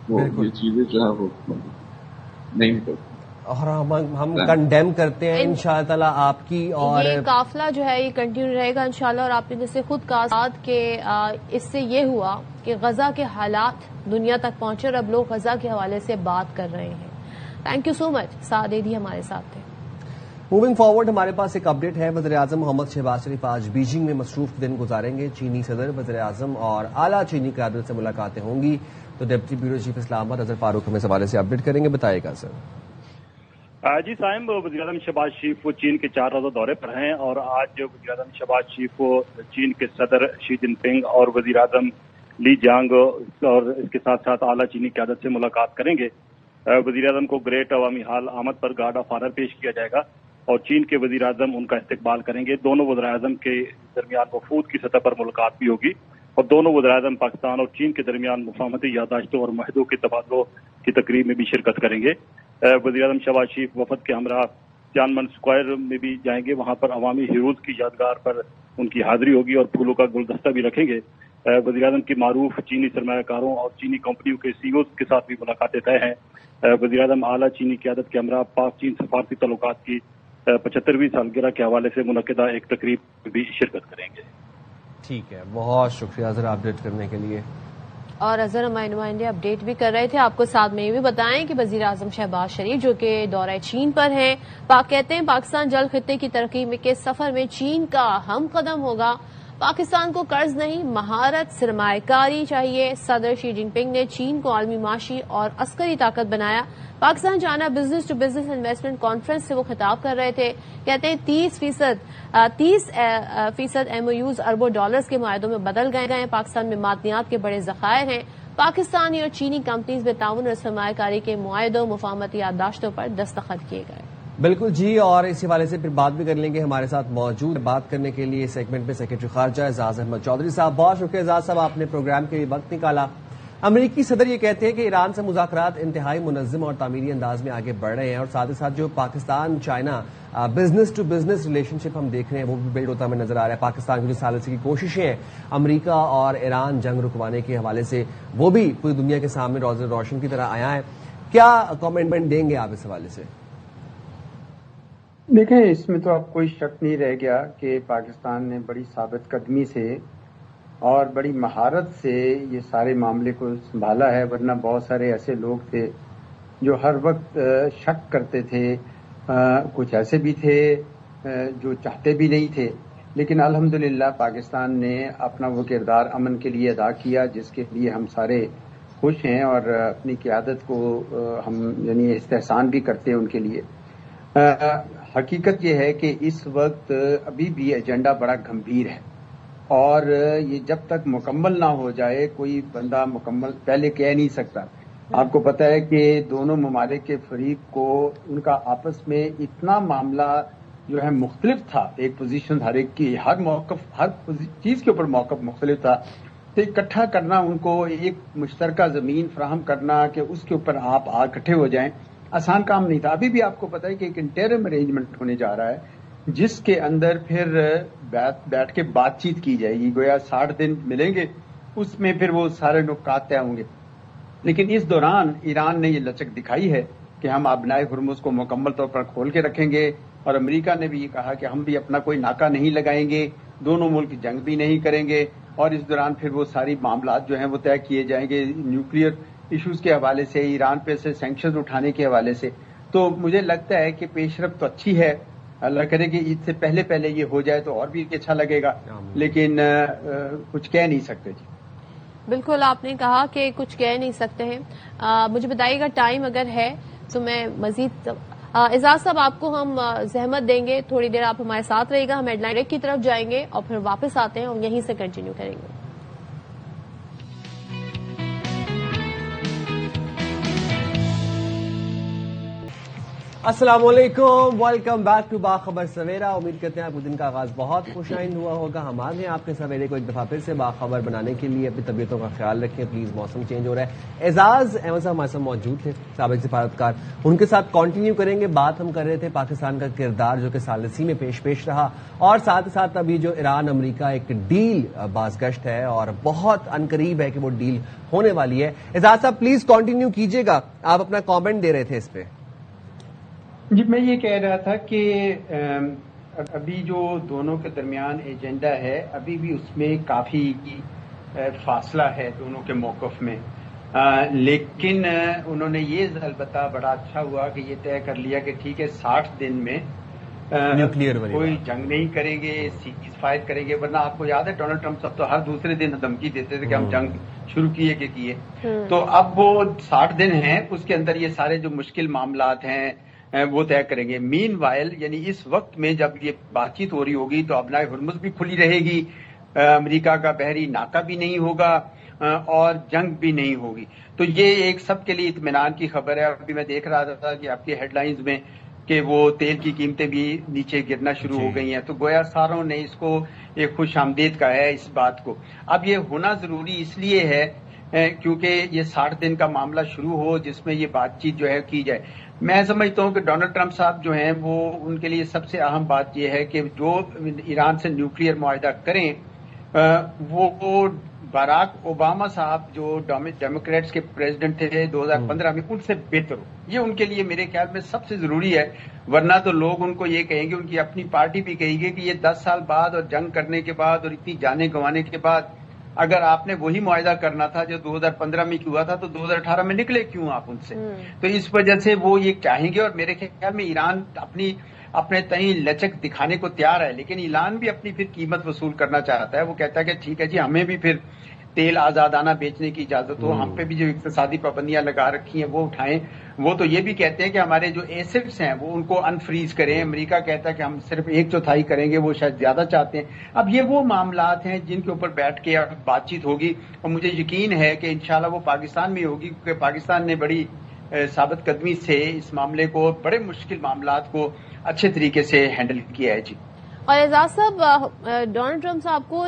یہ چیزیں جو ہے وہ نہیں کرتی. اور ہم کنڈیم کرتے ہیں انشاءاللہ تعالیٰ آپ کی. اور یہ قافلہ جو ہے یہ کنٹینیو رہے گا انشاءاللہ. اور آپ نے جیسے خود کہا کہ اس سے یہ ہوا کہ غزہ کے حالات دنیا تک پہنچے اور اب لوگ غزہ کے حوالے سے بات کر رہے ہیں. تھینک یو سو مچ، سعد ہمارے ساتھ تھے. موونگ فارورڈ ہمارے پاس ایک اپڈیٹ ہے. وزیر اعظم محمد شہباز شریف آج بیجنگ میں مصروف دن گزاریں گے. چینی صدر، وزیر اعظم اور اعلیٰ چینی قیادت سے ملاقاتیں ہوں گی. تو ڈپٹی بیورو چیف اسلام آباد اظہر فاروق ہمیں اس حوالے سے اپڈیٹ کریں گے. بتائیے گا سر. جی صاحب، وزیر اعظم شہباز شریف چین کے 4 روزہ دورے پر ہیں اور آج وزیر اعظم شہباز شریف چین کے صدر شی جن پنگ اور وزیر اعظم لی جانگ اور اس کے ساتھ ساتھ اعلیٰ چینی قیادت سے ملاقات کریں گے. وزیر اعظم کو گریٹ عوامی حال آمد پر گارڈ آف آنر پیش کیا جائے گا اور چین کے وزیر اعظم ان کا استقبال کریں گے. دونوں وزیر اعظم کے درمیان وفود کی سطح پر ملاقات بھی ہوگی اور دونوں وزیر اعظم پاکستان اور چین کے درمیان مفاہمتی یادداشتوں اور معاہدوں کے تبادلوں کی تقریب میں بھی شرکت کریں گے. وزیر اعظم شہباز شریف وفد کے ہمراہ تیانمن اسکوائر میں بھی جائیں گے. وہاں پر عوامی ہیروز کی یادگار پر ان کی حاضری ہوگی اور پھولوں کا گلدستہ بھی رکھیں گے. وزیر اعظم کی معروف چینی سرمایہ کاروں اور چینی کمپنیوں کے سی اوز کے ساتھ بھی ملاقاتیں طے ہیں. وزیر اعظم اعلیٰ چینی قیادت کے ہمراہ پاک چین سفارتی تعلقات کی 75ویں سالگرہ کے حوالے سے منعقدہ ایک تقریب میں بھی شرکت کریں گے. ٹھیک ہے، بہت شکریہ اظہر اپڈیٹ کرنے کے لیے. اور اظہر ہمارے نمائندے اپڈیٹ بھی کر رہے تھے. آپ کو ساتھ میں یہ بھی بتائیں کہ وزیر اعظم شہباز شریف جو کہ دورہ چین پر ہیں، کہتے ہیں پاکستان جلد خطے کی ترقی کے سفر میں چین کا ہم قدم ہوگا. پاکستان کو قرض نہیں، مہارت، سرمایہ کاری چاہیے. صدر شی جن پنگ نے چین کو عالمی معاشی اور عسکری طاقت بنایا. پاکستان جانا business to business investment conference سے وہ خطاب کر رہے تھے. کہتے ہیں 30% MOUs اربوں ڈالرز کے معاہدوں میں بدل گئے ہیں. پاکستان میں معدنیات کے بڑے ذخائر ہیں. پاکستانی اور چینی کمپنیز میں تعاون اور سرمایہ کاری کے معاہدوں، مفاہمتی یادداشتوں پر دستخط کیے گئے. بالکل جی، اور اسی حوالے سے پھر بات بھی کر لیں گے. ہمارے ساتھ موجود بات کرنے کے لیے سیگمنٹ میں سیکرٹری خارجہ اعزاز احمد چودھری صاحب. بہت شکریہ اعزاز صاحب، آپ نے پروگرام کے لیے وقت نکالا. امریکی صدر یہ کہتے ہیں کہ ایران سے مذاکرات انتہائی منظم اور تعمیری انداز میں آگے بڑھ رہے ہیں اور ساتھ ہی ساتھ جو Pakistan China business to business relationship ہم دیکھ رہے ہیں وہ بھی بلڈ ہوتا ہمیں نظر آ رہا ہے. پاکستان کی جو سالسی کی کوششیں ہیں امریکہ اور ایران جنگ رکوانے کے حوالے سے وہ بھی پوری دنیا کے سامنے روشن کی طرح آیا ہے. کیا کامنٹ دیں گے آپ اس حوالے سے؟ دیکھیں، اس میں تو اب کوئی شک نہیں رہ گیا کہ پاکستان نے بڑی ثابت قدمی سے اور بڑی مہارت سے یہ سارے معاملے کو سنبھالا ہے. ورنہ بہت سارے ایسے لوگ تھے جو ہر وقت شک کرتے تھے، کچھ ایسے بھی تھے جو چاہتے بھی نہیں تھے. لیکن الحمدللہ پاکستان نے اپنا وہ کردار امن کے لیے ادا کیا جس کے لیے ہم سارے خوش ہیں اور اپنی قیادت کو ہم یعنی استحسان بھی کرتے ہیں ان کے لیے. حقیقت یہ ہے کہ اس وقت ابھی بھی ایجنڈا بڑا گمبھیر ہے اور یہ جب تک مکمل نہ ہو جائے کوئی بندہ مکمل پہلے کہہ نہیں سکتا. آپ کو پتہ ہے کہ دونوں ممالک کے فریق کو ان کا آپس میں اتنا معاملہ جو ہے مختلف تھا, ایک پوزیشن ہر ایک کی, ہر موقف ہر چیز کے اوپر موقف مختلف تھا, تو اکٹھا کرنا ان کو ایک مشترکہ زمین فراہم کرنا کہ اس کے اوپر آپ اکٹھے ہو جائیں آسان کام نہیں تھا. ابھی بھی آپ کو پتہ ہے کہ ایک انٹرم ارینجمنٹ ہونے جا رہا ہے جس کے اندر پھر بیٹھ کے بات چیت کی جائے گی. گویا 60 دن ملیں گے, اس میں پھر وہ سارے نکات طے ہوں گے. لیکن اس دوران ایران نے یہ لچک دکھائی ہے کہ ہم آبنائے ہرمز کو مکمل طور پر کھول کے رکھیں گے, اور امریکہ نے بھی یہ کہا کہ ہم بھی اپنا کوئی ناکہ نہیں لگائیں گے, دونوں ملک جنگ بھی نہیں کریں گے, اور اس دوران پھر وہ ساری معاملات جو ہیں وہ طے کیے جائیں گے نیوکلیئر ایشوز کے حوالے سے, ایران پہ سے سینکشنز اٹھانے کے حوالے سے. تو مجھے لگتا ہے کہ پیش رفت تو اچھی ہے, اللہ کرے کہ اس سے پہلے یہ ہو جائے تو اور بھی اچھا لگے گا, لیکن کچھ کہہ نہیں سکتے. جی بالکل, آپ نے کہا کہ کچھ کہہ نہیں سکتے ہیں. مجھے بتائیے گا ٹائم اگر ہے تو میں مزید اعزاز صاحب آپ کو ہم زحمت دیں گے, تھوڑی دیر آپ ہمارے ساتھ رہے گا, ہم ہیڈ لائن کی طرف جائیں گے اور پھر واپس آتے ہیں اور یہیں سے کنٹینیو کریں گے. السلام علیکم, ویلکم بیک ٹو باخبر سویرا. امید کرتے ہیں آپ کو دن کا آغاز بہت خوش آئند ہوا ہوگا. ہم آ گئے آپ کے سویرے کو ایک دفعہ پھر سے باخبر بنانے کے لیے. اپنی طبیعتوں کا خیال رکھیں پلیز, موسم چینج ہو رہا ہے. اعزاز احمد صاحب ہمارے ساتھ موجود تھے, سابق سفارتکار, ان کے ساتھ کنٹینیو کریں گے. بات ہم کر رہے تھے پاکستان کا کردار جو کہ ثالثی میں پیش رہا, اور ساتھ ہی ساتھ ابھی جو ایران امریکہ ایک ڈیل بازگشت ہے اور بہت عنقریب ہے کہ وہ ڈیل ہونے والی ہے. اعزاز صاحب پلیز کنٹینیو کیجیے گا, آپ اپنا کامنٹ دے رہے تھے اس پہ. جی میں یہ کہہ رہا تھا کہ ابھی جو دونوں کے درمیان ایجنڈا ہے ابھی بھی اس میں کافی فاصلہ ہے دونوں کے موقف میں, لیکن انہوں نے یہ البتہ بڑا اچھا ہوا کہ یہ طے کر لیا کہ ٹھیک ہے 60 دن میں کوئی جنگ نہیں کریں گے, سیز فائر کریں گے. ورنہ آپ کو یاد ہے ڈونلڈ ٹرمپ سب تو ہر دوسرے دن دھمکی دیتے تھے کہ ہم جنگ شروع کیے. تو اب وہ 60 دن ہیں, اس کے اندر یہ سارے جو مشکل معاملات ہیں وہ طے کریں گے. مین وائل یعنی اس وقت میں جب یہ بات چیت ہو رہی ہوگی تو ابنائے ہرمز بھی کھلی رہے گی, امریکہ کا بحری ناکہ بھی نہیں ہوگا اور جنگ بھی نہیں ہوگی. تو یہ ایک سب کے لیے اطمینان کی خبر ہے. ابھی میں دیکھ رہا تھا کہ آپ کی ہیڈ لائنز میں کہ وہ تیل کی قیمتیں بھی نیچے گرنا شروع ہو گئی ہیں, تو گویا ساروں نے اس کو ایک خوش آمدید کہا ہے اس بات کو. اب یہ ہونا ضروری اس لیے ہے کیونکہ یہ 60 دن کا معاملہ شروع ہو جس میں یہ بات چیت جو ہے کی جائے. میں سمجھتا ہوں کہ ڈونلڈ ٹرمپ صاحب جو ہیں وہ ان کے لیے سب سے اہم بات یہ ہے کہ جو ایران سے نیوکلیئر معاہدہ کریں وہ باراک اوباما صاحب جو ڈیموکریٹس کے پریزیڈنٹ تھے 2015 میں, ان سے بہتر ہو. یہ ان کے لیے میرے خیال میں سب سے ضروری ہے. ورنہ تو لوگ ان کو یہ کہیں گے, ان کی اپنی پارٹی بھی کہے گی کہ یہ 10 سال بعد اور جنگ کرنے کے بعد اور اتنی جانیں گنوانے کے بعد اگر آپ نے وہی معاہدہ کرنا تھا جو 2015 میں ہوا تھا تو 2018 میں نکلے کیوں آپ ان سے. تو اس وجہ سے وہ یہ چاہیں گے, اور میرے خیال میں ایران اپنے تئیں لچک دکھانے کو تیار ہے, لیکن ایران بھی اپنی پھر قیمت وصول کرنا چاہتا ہے. وہ کہتا ہے کہ ٹھیک ہے جی ہمیں بھی پھر تیل آزادانہ بیچنے کی اجازت ہو, ہم پہ بھی جو اقتصادی پابندیاں لگا رکھی ہیں وہ اٹھائیں. وہ تو یہ بھی کہتے ہیں کہ ہمارے جو ایسٹس ہیں وہ ان کو انفریز کریں. امریکہ کہتا ہے کہ ہم صرف 1/4 کریں گے, وہ شاید زیادہ چاہتے ہیں. اب یہ وہ معاملات ہیں جن کے اوپر بیٹھ کے بات چیت ہوگی, اور مجھے یقین ہے کہ انشاءاللہ وہ پاکستان میں ہوگی, کیونکہ پاکستان نے بڑی ثابت قدمی سے اس معاملے کو, بڑے مشکل معاملات کو اچھے طریقے سے ہینڈل کیا ہے. جی اور اعزاز صاحب ڈونلڈ ٹرمپ صاحب کو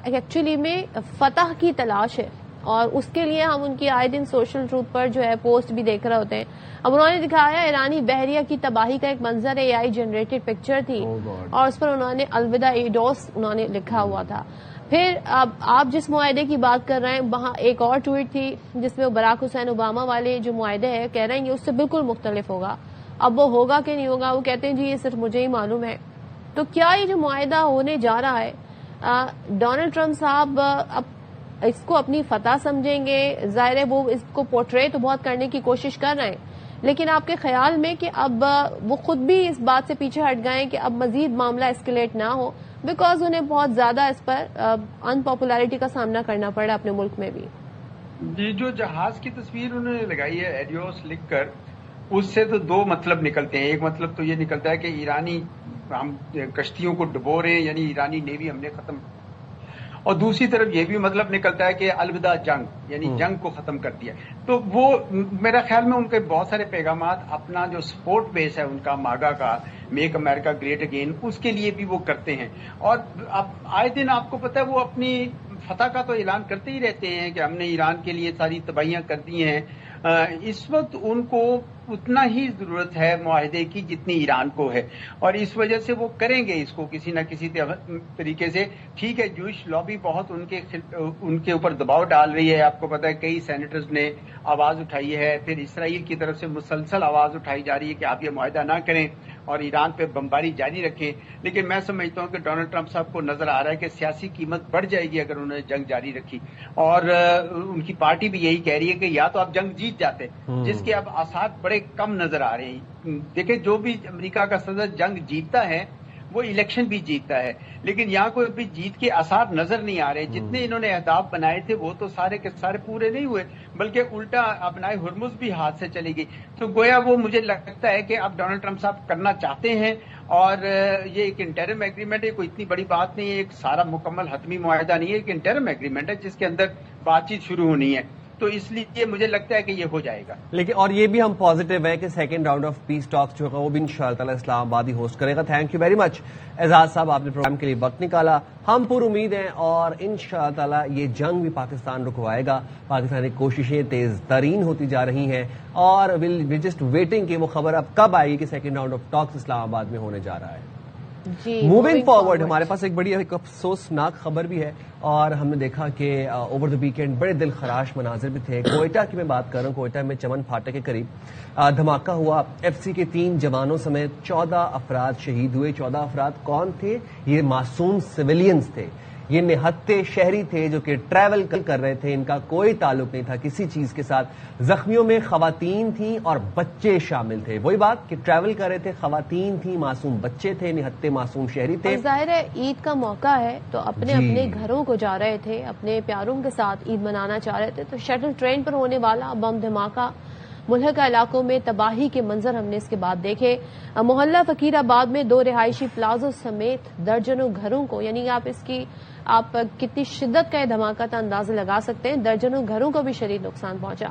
ایکچولی میں فتح کی تلاش ہے, اور اس کے لیے ہم ان کی آئے دن سوشل ٹروتھ پر جو ہے پوسٹ بھی دیکھ رہے ہوتے ہیں. اب انہوں نے دکھایا ایرانی بحریہ کی تباہی کا ایک منظر AI جنریٹڈ پکچر تھی, اور اس پر انہوں نے الوداع ایڈوس انہوں نے لکھا ہوا تھا. پھر اب آپ جس معاہدے کی بات کر رہے ہیں وہاں ایک اور ٹویٹ تھی جس میں وہ براک حسین اوباما والے جو معاہدے ہیں کہہ رہے ہیں یہ اس سے بالکل مختلف ہوگا. اب وہ ہوگا کہ نہیں ہوگا, وہ کہتے ہیں جی یہ صرف مجھے ہی معلوم ہے. تو کیا یہ جو معاہدہ ہونے جا رہا ہے ڈونلڈ ٹرمپ صاحب اب اس کو اپنی فتح سمجھیں گے؟ ظاہر ہے وہ اس کو پورٹری تو بہت کرنے کی کوشش کر رہے ہیں, لیکن آپ کے خیال میں کہ اب وہ خود بھی اس بات سے پیچھے ہٹ گئے کہ اب مزید معاملہ اسکلیٹ نہ ہو, بیکاز انہیں بہت زیادہ اس پر ان پاپولیرٹی کا سامنا کرنا پڑا اپنے ملک میں بھی. یہ جو جہاز کی تصویر انہوں نے لگائی ہے ایڈیوس لکھ کر، اس سے تو دو مطلب نکلتے ہیں. ایک مطلب تو یہ نکلتا ہے کہ ایرانی ہم کشتیوں کو ڈبو رہے ہیں، یعنی ایرانی نیوی ہم نے ختم، اور دوسری طرف یہ بھی مطلب نکلتا ہے کہ الوداع جنگ، یعنی جنگ کو ختم کر دیا. تو وہ میرا خیال میں ان کے بہت سارے پیغامات اپنا جو سپورٹ بیس ہے ان کا ماگا کا، میک امریکہ گریٹ اگین، اس کے لیے بھی وہ کرتے ہیں. اور اب آئے دن آپ کو پتہ ہے وہ اپنی فتح کا تو اعلان کرتے ہی رہتے ہیں کہ ہم نے ایران کے لیے ساری تباہیاں کر دی ہیں. اس وقت ان کو اتنا ہی ضرورت ہے معاہدے کی جتنی ایران کو ہے، اور اس وجہ سے وہ کریں گے اس کو کسی نہ کسی طریقے سے. ٹھیک ہے، جوئش لابی بہت ان کے اوپر دباؤ ڈال رہی ہے. آپ کو پتہ ہے کئی سینیٹرز نے آواز اٹھائی ہے، پھر اسرائیل کی طرف سے مسلسل آواز اٹھائی جا رہی ہے کہ آپ یہ معاہدہ نہ کریں اور ایران پہ بمباری جاری رکھیں. لیکن میں سمجھتا ہوں کہ ڈونلڈ ٹرمپ صاحب کو نظر آ رہا ہے کہ سیاسی قیمت بڑھ جائے گی اگر انہوں نے جنگ جاری رکھی، اور ان کی پارٹی بھی یہی کہہ رہی ہے کہ یا تو آپ جنگ جیت جاتے، جس کے اب آثار بڑے کم نظر آ رہے ہیں. دیکھیں جو بھی امریکہ کا صدر جنگ جیتتا ہے وہ الیکشن بھی جیتتا ہے، لیکن یہاں کوئی بھی جیت کے آثار نظر نہیں آ رہے. جتنے انہوں نے اہداف بنائے تھے وہ تو سارے کے سارے پورے نہیں ہوئے، بلکہ الٹا اپنائے ہرمز بھی ہاتھ سے چلی گئی. تو گویا وہ مجھے لگتا ہے کہ اب ڈونلڈ ٹرمپ صاحب کرنا چاہتے ہیں، اور یہ ایک انٹرم ایگریمنٹ ہے، کوئی اتنی بڑی بات نہیں ہے، ایک سارا مکمل حتمی معاہدہ نہیں ہے، ایک انٹرم ایگریمنٹ ہے جس کے اندر بات چیت شروع ہونی ہے. تو اس لیے مجھے لگتا ہے کہ یہ ہو جائے گا. لیکن اور یہ بھی ہم پازیٹیو ہے کہ سیکنڈ راؤنڈ آف پیس ٹاکس جو ہوگا وہ بھی انشاءاللہ تعالی اسلام آباد ہی ہوسٹ کرے گا. تھینک یو ویری مچ اعزاز صاحب، آپ نے پروگرام کے لیے وقت نکالا. ہم پر امید ہیں اور انشاءاللہ تعالی یہ جنگ بھی پاکستان رکوائے گا. پاکستانی کوششیں تیز ترین ہوتی جا رہی ہیں اور وی جسٹ ویٹنگ کہ وہ خبر اب کب آئے گی کہ سیکنڈ راؤنڈ آف ٹاکس اسلام آباد میں ہونے جا رہا ہے. موونگ فارورڈ ہمارے پاس ایک بڑی ایک افسوسناک خبر بھی ہے، اور ہم نے دیکھا کہ اوور دا ویکینڈ بڑے دل خراش مناظر بھی تھے. کوئٹہ کی میں بات کر رہا ہوں، کوئٹہ میں چمن پھاٹک کے قریب دھماکہ ہوا. ایف سی کے 3 جوانوں سمیت 14 افراد شہید ہوئے. 14 افراد کون تھے؟ یہ معصوم سویلینز تھے، یہ نہتے شہری تھے جو کہ ٹریول کر رہے تھے، ان کا کوئی تعلق نہیں تھا کسی چیز کے ساتھ. زخمیوں میں خواتین تھیں اور بچے شامل تھے. وہی بات کہ ٹریول کر رہے تھے، خواتین تھیں، معصوم بچے تھے، نہتے معصوم شہری تھے. ظاہر ہے عید کا موقع ہے تو اپنے گھروں کو جا رہے تھے، اپنے پیاروں کے ساتھ عید منانا چاہ رہے تھے. تو شٹل ٹرین پر ہونے والا بم دھماکہ، ملحقہ علاقوں میں تباہی کے منظر ہم نے اس کے بعد دیکھے. محلہ فقیر آباد میں 2 رہائشی پلازوں سمیت درجنوں گھروں کو، یعنی آپ کتنی شدت کا یہ دھماکہ تھا اندازہ لگا سکتے ہیں. درجنوں گھروں کو بھی شدید نقصان پہنچا.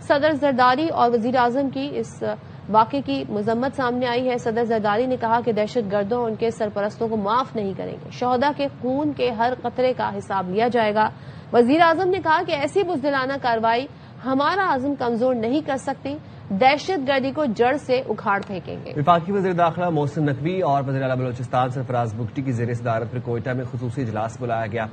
صدر زرداری اور وزیر اعظم کی اس واقعے کی مذمت سامنے آئی ہے. صدر زرداری نے کہا کہ دہشت گردوں اور ان کے سرپرستوں کو معاف نہیں کریں گے. شہداء کے خون کے ہر قطرے کا حساب لیا جائے گا. وزیر اعظم نے کہا کہ ایسی بزدلانہ کارروائی ہمارا عزم کمزور نہیں کر سکتی، دہشت گردی کو جڑ سے اکھاڑ پھینکیں گے. وفاقی وزیر داخلہ محسن نقوی اور وزیر اعلیٰ بلوچستان سرفراز بگٹی کی زیر صدارت پر کوئٹہ میں خصوصی اجلاس بلایا گیا.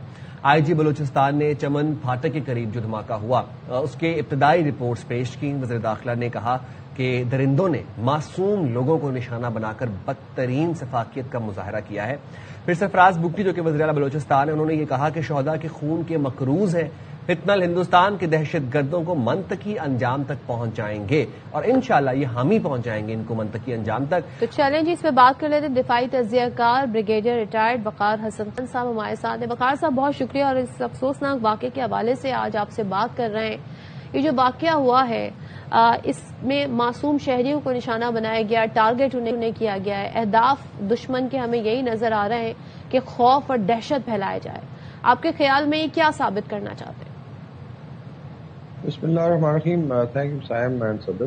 آئی جی بلوچستان نے چمن پھاٹک کے قریب جو دھماکہ ہوا اس کے ابتدائی رپورٹس پیش کی. وزیر داخلہ نے کہا کہ درندوں نے معصوم لوگوں کو نشانہ بنا کر بدترین سفاکیت کا مظاہرہ کیا ہے. پھر سرفراز بگٹی جو کہ وزیر اعلیٰ بلوچستان ہے، انہوں نے یہ کہا کہ شہداء کے خون کے مقروض ہیں، فتنہ ہندوستان کے دہشت گردوں کو منطقی انجام تک پہنچائیں گے، اور انشاءاللہ یہ ہم ہی پہنچائیں گے ان کو منطقی انجام تک. تو چلیں جی اس پہ بات کر لیتے. دفاعی تجزیہ کار بریگیڈیئر ریٹائرڈ وقار حسن خان صاحب ہمارے ساتھ ہیں. وقار صاحب بہت شکریہ، اور اس افسوسناک واقعے کے حوالے سے آج آپ سے بات کر رہے ہیں. یہ جو واقعہ ہوا ہے اس میں معصوم شہریوں کو نشانہ بنایا گیا، ٹارگٹ انہیں کیا گیا ہے. اہداف دشمن کے ہمیں یہی نظر آ رہے ہیں کہ خوف اور دہشت پھیلایا جائے. آپ کے خیال میں یہ کیا ثابت کرنا چاہتے ہیں؟ بسم اللہ الرحمن الرحیم. تھینک یو سائم اینڈ صدر.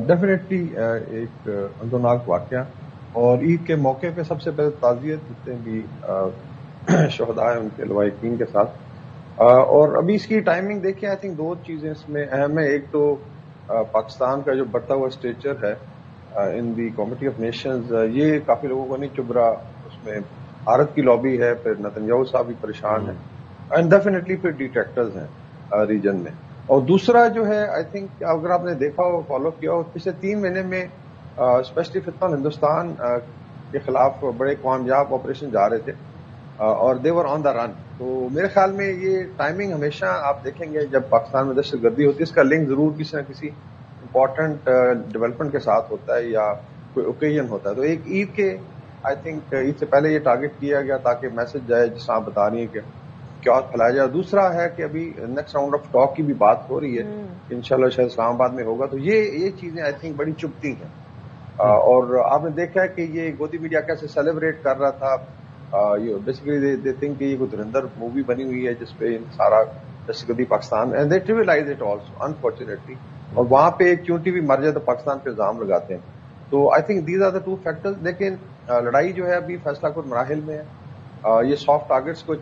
ڈیفینیٹلی ایک اندوناک واقعہ، اور عید کے موقع پہ سب سے پہلے تعزیت جتنے بھی شہداء ہیں ان کے لواحقین کے ساتھ. اور ابھی اس کی ٹائمنگ دیکھیں، آئی تھنک 2 چیزیں اس میں اہم ہیں. ایک تو پاکستان کا جو بڑھتا ہوا اسٹیچر ہے ان دی کمیٹی آف نیشنز، یہ کافی لوگوں کو نہیں چبھ رہا. اس میں بھارت کی لابی ہے، پھر نتنیاہو صاحب بھی پریشان ہیں، اینڈ ڈیفینیٹلی پھر ڈیٹریکٹرز ہیں ریجن میں. اور دوسرا جو ہے آئی تھنک اگر آپ نے دیکھا ہو، فالو کیا ہو، پچھلے 3 مہینے میں اسپیشلی فتنہ ہندوستان کے خلاف بڑے کامیاب آپریشن جا رہے تھے، اور دے ور آن دا رن. تو میرے خیال میں یہ ٹائمنگ ہمیشہ آپ دیکھیں گے جب پاکستان میں دہشت گردی ہوتی ہے، اس کا لنک ضرور کسی نہ کسی امپورٹنٹ ڈیولپمنٹ کے ساتھ ہوتا ہے یا کوئی اوکیزن ہوتا ہے. تو ایک عید کے آئی تھنک عید سے پہلے یہ ٹارگٹ کیا گیا تاکہ میسج جائے، جس آپ بتا رہی ہیں کیا پھیلایا جائے. دوسرا ہے کہ ابھی نیکسٹ راؤنڈ آف ٹاک کی بھی بات ہو رہی ہے, انشاءاللہ شاید اسلام آباد میں ہوگا. تو یہ چیزیں آئی تھنک بڑی چبھتی ہیں. اور آپ نے دیکھا ہے کہ یہ گودی میڈیا کیسے سیلیبریٹ کر رہا تھا. بیسیکلی دے تھنک کہ یہ کوئی دھرندر مووی بنی ہوئی ہے جس پہ سارا دہشت Pakistan, and they trivialise it also unfortunately. اور وہاں پہ کیوں ٹی وی مر جائے تو پاکستان پہ الزام لگاتے ہیں. تو I think these are the 2 factors. لیکن لڑائی جو ہے ابھی فیصلہ کن مراحل میں ہے. یہ سافٹ ٹارگیٹس کو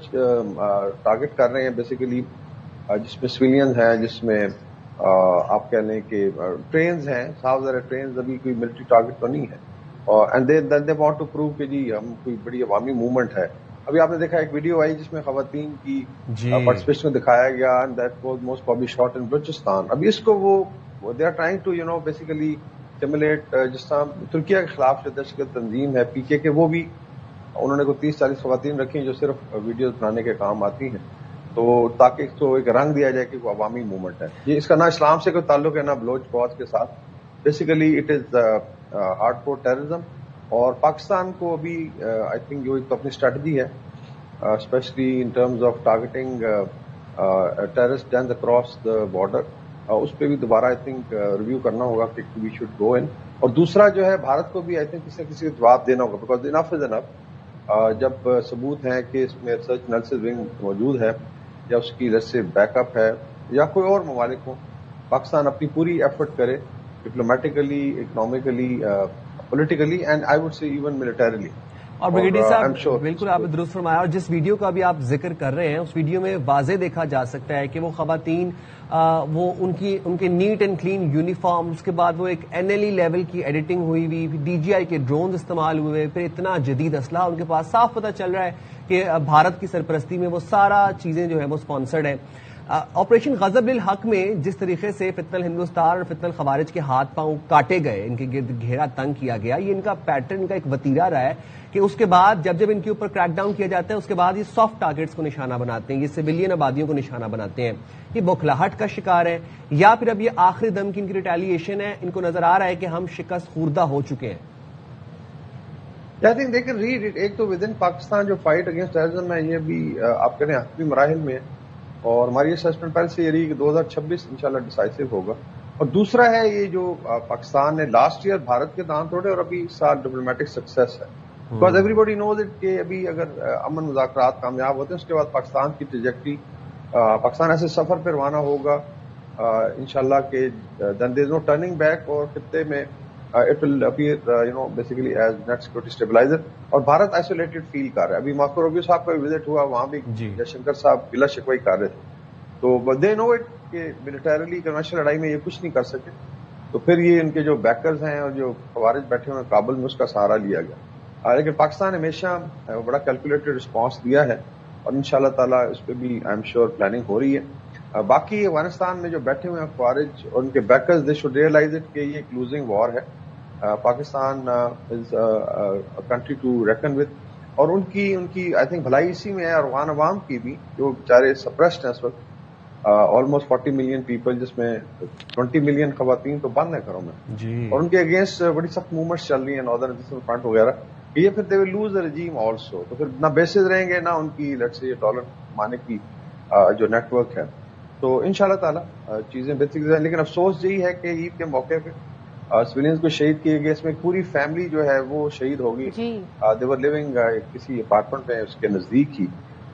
ٹارگیٹ کر رہے ہیں بیسیکلی, جس میں سویلینز ہیں, جس میں آپ کہہ لیں کہ ٹرینز ہیں, صاف ظاہر ٹرینز ابھی کوئی ملٹری ٹارگیٹ تو نہیں ہے. And they want to prove کہ جی ہم کوئی بڑی عوامی موومنٹ ہے. ابھی آپ نے دیکھا ایک ویڈیو آئی جس میں خواتین کی پارٹیسپیشن کو دکھایا گیا, and that was most probably shot in Balochistan. ابھی اس کو وہ they are trying to basically stimulate, جس طرح ترکیہ کے خلاف جو دہشت گرد تنظیم ہے PK کے, وہ بھی انہوں نے کوئی 30-40 خواتین رکھی ہیں جو صرف ویڈیوز بنانے کے کام آتی ہیں. تو تاکہ اس کو ایک رنگ دیا جائے کہ وہ عوامی موومنٹ ہے. یہ اس کا نہ اسلام سے کوئی تعلق ہے نہ بلوچ فوج کے ساتھ. Basically it is hard core terrorism. اور پاکستان کو ابھی آئی تھنک جو اپنی اسٹریٹجی ہے, specially in terms of targeting terrorist dens across the border, اس پہ بھی دوبارہ آئی تھنک ریویو کرنا ہوگا کہ وی شوڈ گو ان. اور دوسرا جو ہے بھارت کو بھی آئی تھنک کسی نہ کسی کو جواب دینا ہوگا, بیکاز انف از انف. جب ثبوت ہیں کہ اس میں ریسرچ انالیسس ونگ موجود ہے, یا اس کی جیسے بیک اپ ہے, یا کوئی اور ممالک ہوں, پاکستان اپنی پوری ایفرٹ کرے diplomatically, economically, politically, and I would say even militarily. اور بریگیڈیئر صاحب بالکل آپ نے درست فرمایا. اور جس ویڈیو کا بھی آپ ذکر کر رہے ہیں اس ویڈیو میں واضح دیکھا جا سکتا ہے کہ وہ خواتین وہ ان کے نیٹ اینڈ کلین یونیفارم, اس کے بعد وہ ایک NLE لیول کی ایڈیٹنگ ہوئی ہوئی, DJI کے ڈرونز استعمال ہوئے, پھر اتنا جدید اسلحہ ان کے پاس. صاف پتہ چل رہا ہے کہ بھارت کی سرپرستی میں وہ سارا چیزیں جو ہے وہ اسپانسرڈ ہیں. آپریشن غضب للحق میں جس طریقے سے فتنہ الہندوستان اور فتنہ الخوارج کے ہاتھ پاؤں کاٹے گئے, ان کے گرد گھیرا تنگ کیا گیا, یہ ان کا پیٹرن, ان کا ایک وتیرہ رہا ہے کہ اس کے بعد جب ان کے اوپر کریک ڈاؤن کیا جاتا ہے اس کے بعد یہ سافٹ ٹارگیٹس کو نشانہ بناتے ہیں, یہ سویلین آبادیوں کو نشانہ بناتے ہیں. یہ بوکھلاہٹ کا شکار ہے, یا پھر اب یہ آخری دم کی ان کی ریٹیلیشن ہے. ان کو نظر آ رہا ہے کہ ہم شکست خوردہ ہو چکے ہیں. I think they can read it. ایک تو ود ان پاکستان جو فائٹ اگینسٹ ٹیررزم ہے, یہ بھی آپ کہہ رہے ہیں حتمی مراحل میں ہے, اور ہماری اسسمنٹ پہلے سے یہ رہی کہ 2026 انشاءاللہ ڈیسائسو ہوگا. اور دوسرا ہے یہ جو پاکستان نے لاسٹ ایئر بھارت کے دان توڑے, اور ابھی اس سال ڈپلومیٹک سکسیس ہے. Because every body knows it کہ ابھی اگر امن مذاکرات کامیاب ہوتے ہیں اس کے بعد پاکستان کی ٹریجیکٹری, پاکستان ایسے سفر پہ روانہ ہوگا انشاءاللہ کہ دین دیر از نو ٹرننگ بیک, اور خطے میں it will appear basically as net security stabiliser. اور بھارت آئسولیٹڈ فیل کر رہا ہے. ابھی مارکو روبیو صاحب کا وزٹ ہوا, وہاں بھی جے شنکر صاحب بلا شکوہ کر رہے تھے. تو دے نو اٹ کہ ملٹریلی کنونشنل لڑائی میں یہ کچھ نہیں کر سکے. تو پھر یہ ان کے جو بیکرز ہیں اور جو خوارج بیٹھے ہوئے ہیں کابل میں, اس کا سہارا لیا گیا. لیکن پاکستان نے ہمیشہ بڑا کیلکولیٹڈ رسپانس دیا ہے, اور انشاءاللہ تعالیٰ اس پہ بھی آئی ایم شیور پلاننگ ہو رہی ہے. باقی افغانستان میں جو بیٹھے ہوئے ہیں خوارج اور ان کے backers, they should realise it کہ یہ ایک لوزنگ وار ہے. Pakistan is country to reckon with, اور ان کی آئی تھنک بھلائی اسی میں ہے, اور افغان عوام کی بھی جو بیچارے سپریسڈ ہیں اس وقت, آلموسٹ 40 ملین پیپل, جس میں 20 ملین خواتین تو بند ہیں گھروں میں, اور ان کے اگینسٹ بڑی سخت موومنٹس چل رہی ہیں, ناردرن ریزسٹنس فرنٹ وغیرہ. یہ پھر دے will lose the regime also. تو پھر نہ بیسز رہیں گے, نہ ان کی لیٹس سے ٹالرنٹ مانے کی جو نیٹ ورک ہے. تو انشاءاللہ تعالیٰ چیزیں بہتر ہیں. لیکن افسوس یہی ہے کہ عید کے موقع پہ سویلینز کو شہید کیے گئے, اس میں پوری فیملی جو ہے وہ شہید ہوگی. دے ور لیونگ کسی اپارٹمنٹ میں اس کے نزدیک ہی.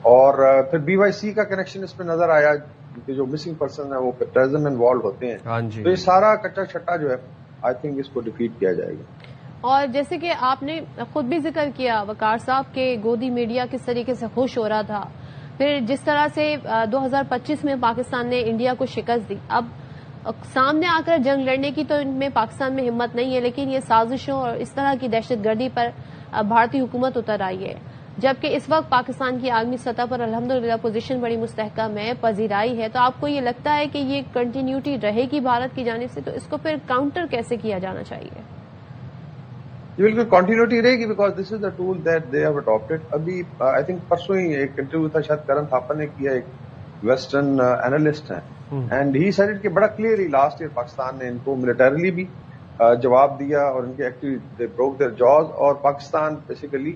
اور پھر BYC کا کنیکشن اس میں نظر آیا کہ جو مسنگ پرسن ہے وہ ٹیررزم میں انوالو ہوتے ہیں. تو یہ سارا کچا چھٹا جو ہے آئی تھنک اس کو ڈیفیٹ کیا جائے گا. اور جیسے کہ آپ نے خود بھی ذکر کیا وقار صاحب کے گودی میڈیا کس طریقے سے خوش ہو رہا تھا, پھر جس طرح سے 2025 میں پاکستان نے انڈیا کو شکست دی. اب سامنے آ کر جنگ لڑنے کی تو ان میں پاکستان میں ہمت نہیں ہے, لیکن یہ سازشوں اور اس طرح کی دہشت گردی پر بھارتی حکومت اتر آئی ہے. جبکہ اس وقت پاکستان کی عالمی سطح پر الحمدللہ پوزیشن بڑی مستحکم ہے, پذیرائی ہے. تو آپ کو یہ لگتا ہے کہ یہ کنٹینیوٹی رہے گی بھارت کی جانب سے, تو اس کو پھر کاؤنٹر کیسے کیا جانا چاہیے؟ یہ بالکل کنٹینیوٹی رہے گی, because this is the tool that they have adapted. ابھی آئی تھنک پرسوں ہی ایک انٹرویو تھا, شاید کرن تھاپا نے کیا, ایک ویسٹرن اینالسٹ ہیں, اینڈ ہی سیڈ کہ بڑا کلیئرلی لاسٹ ایئر پاکستان نے ان کو ملٹریلی بھی جواب دیا, اور ان کے actually they broke their jaws, اور پاکستان بیسیکلی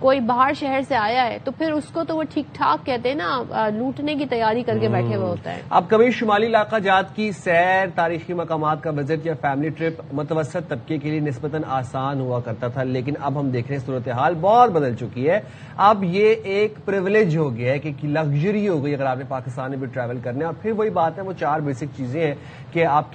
کوئی باہر شہر سے آیا ہے تو پھر اس کو تو وہ ٹھیک ٹھاک کہتے ہیں نا، لوٹنے کی تیاری کر کے بیٹھے ہوئے ہوتا ہے. اب کبھی شمالی علاقہ جات کی سیر، تاریخی مقامات کا وزٹ یا فیملی ٹرپ متوسط طبقے کے لیے نسبتاً آسان ہوا کرتا تھا، لیکن اب ہم دیکھ رہے ہیں صورتحال بہت بدل چکی ہے. اب یہ ایک پریویلیج ہو گیا ہے کہ لگژری ہو گئی اگر آپ نے پاکستان میں بھی ٹریول کرنا ہے. اور پھر وہی بات ہے، وہ 4 بیسک چیزیں ہیں کہ آپ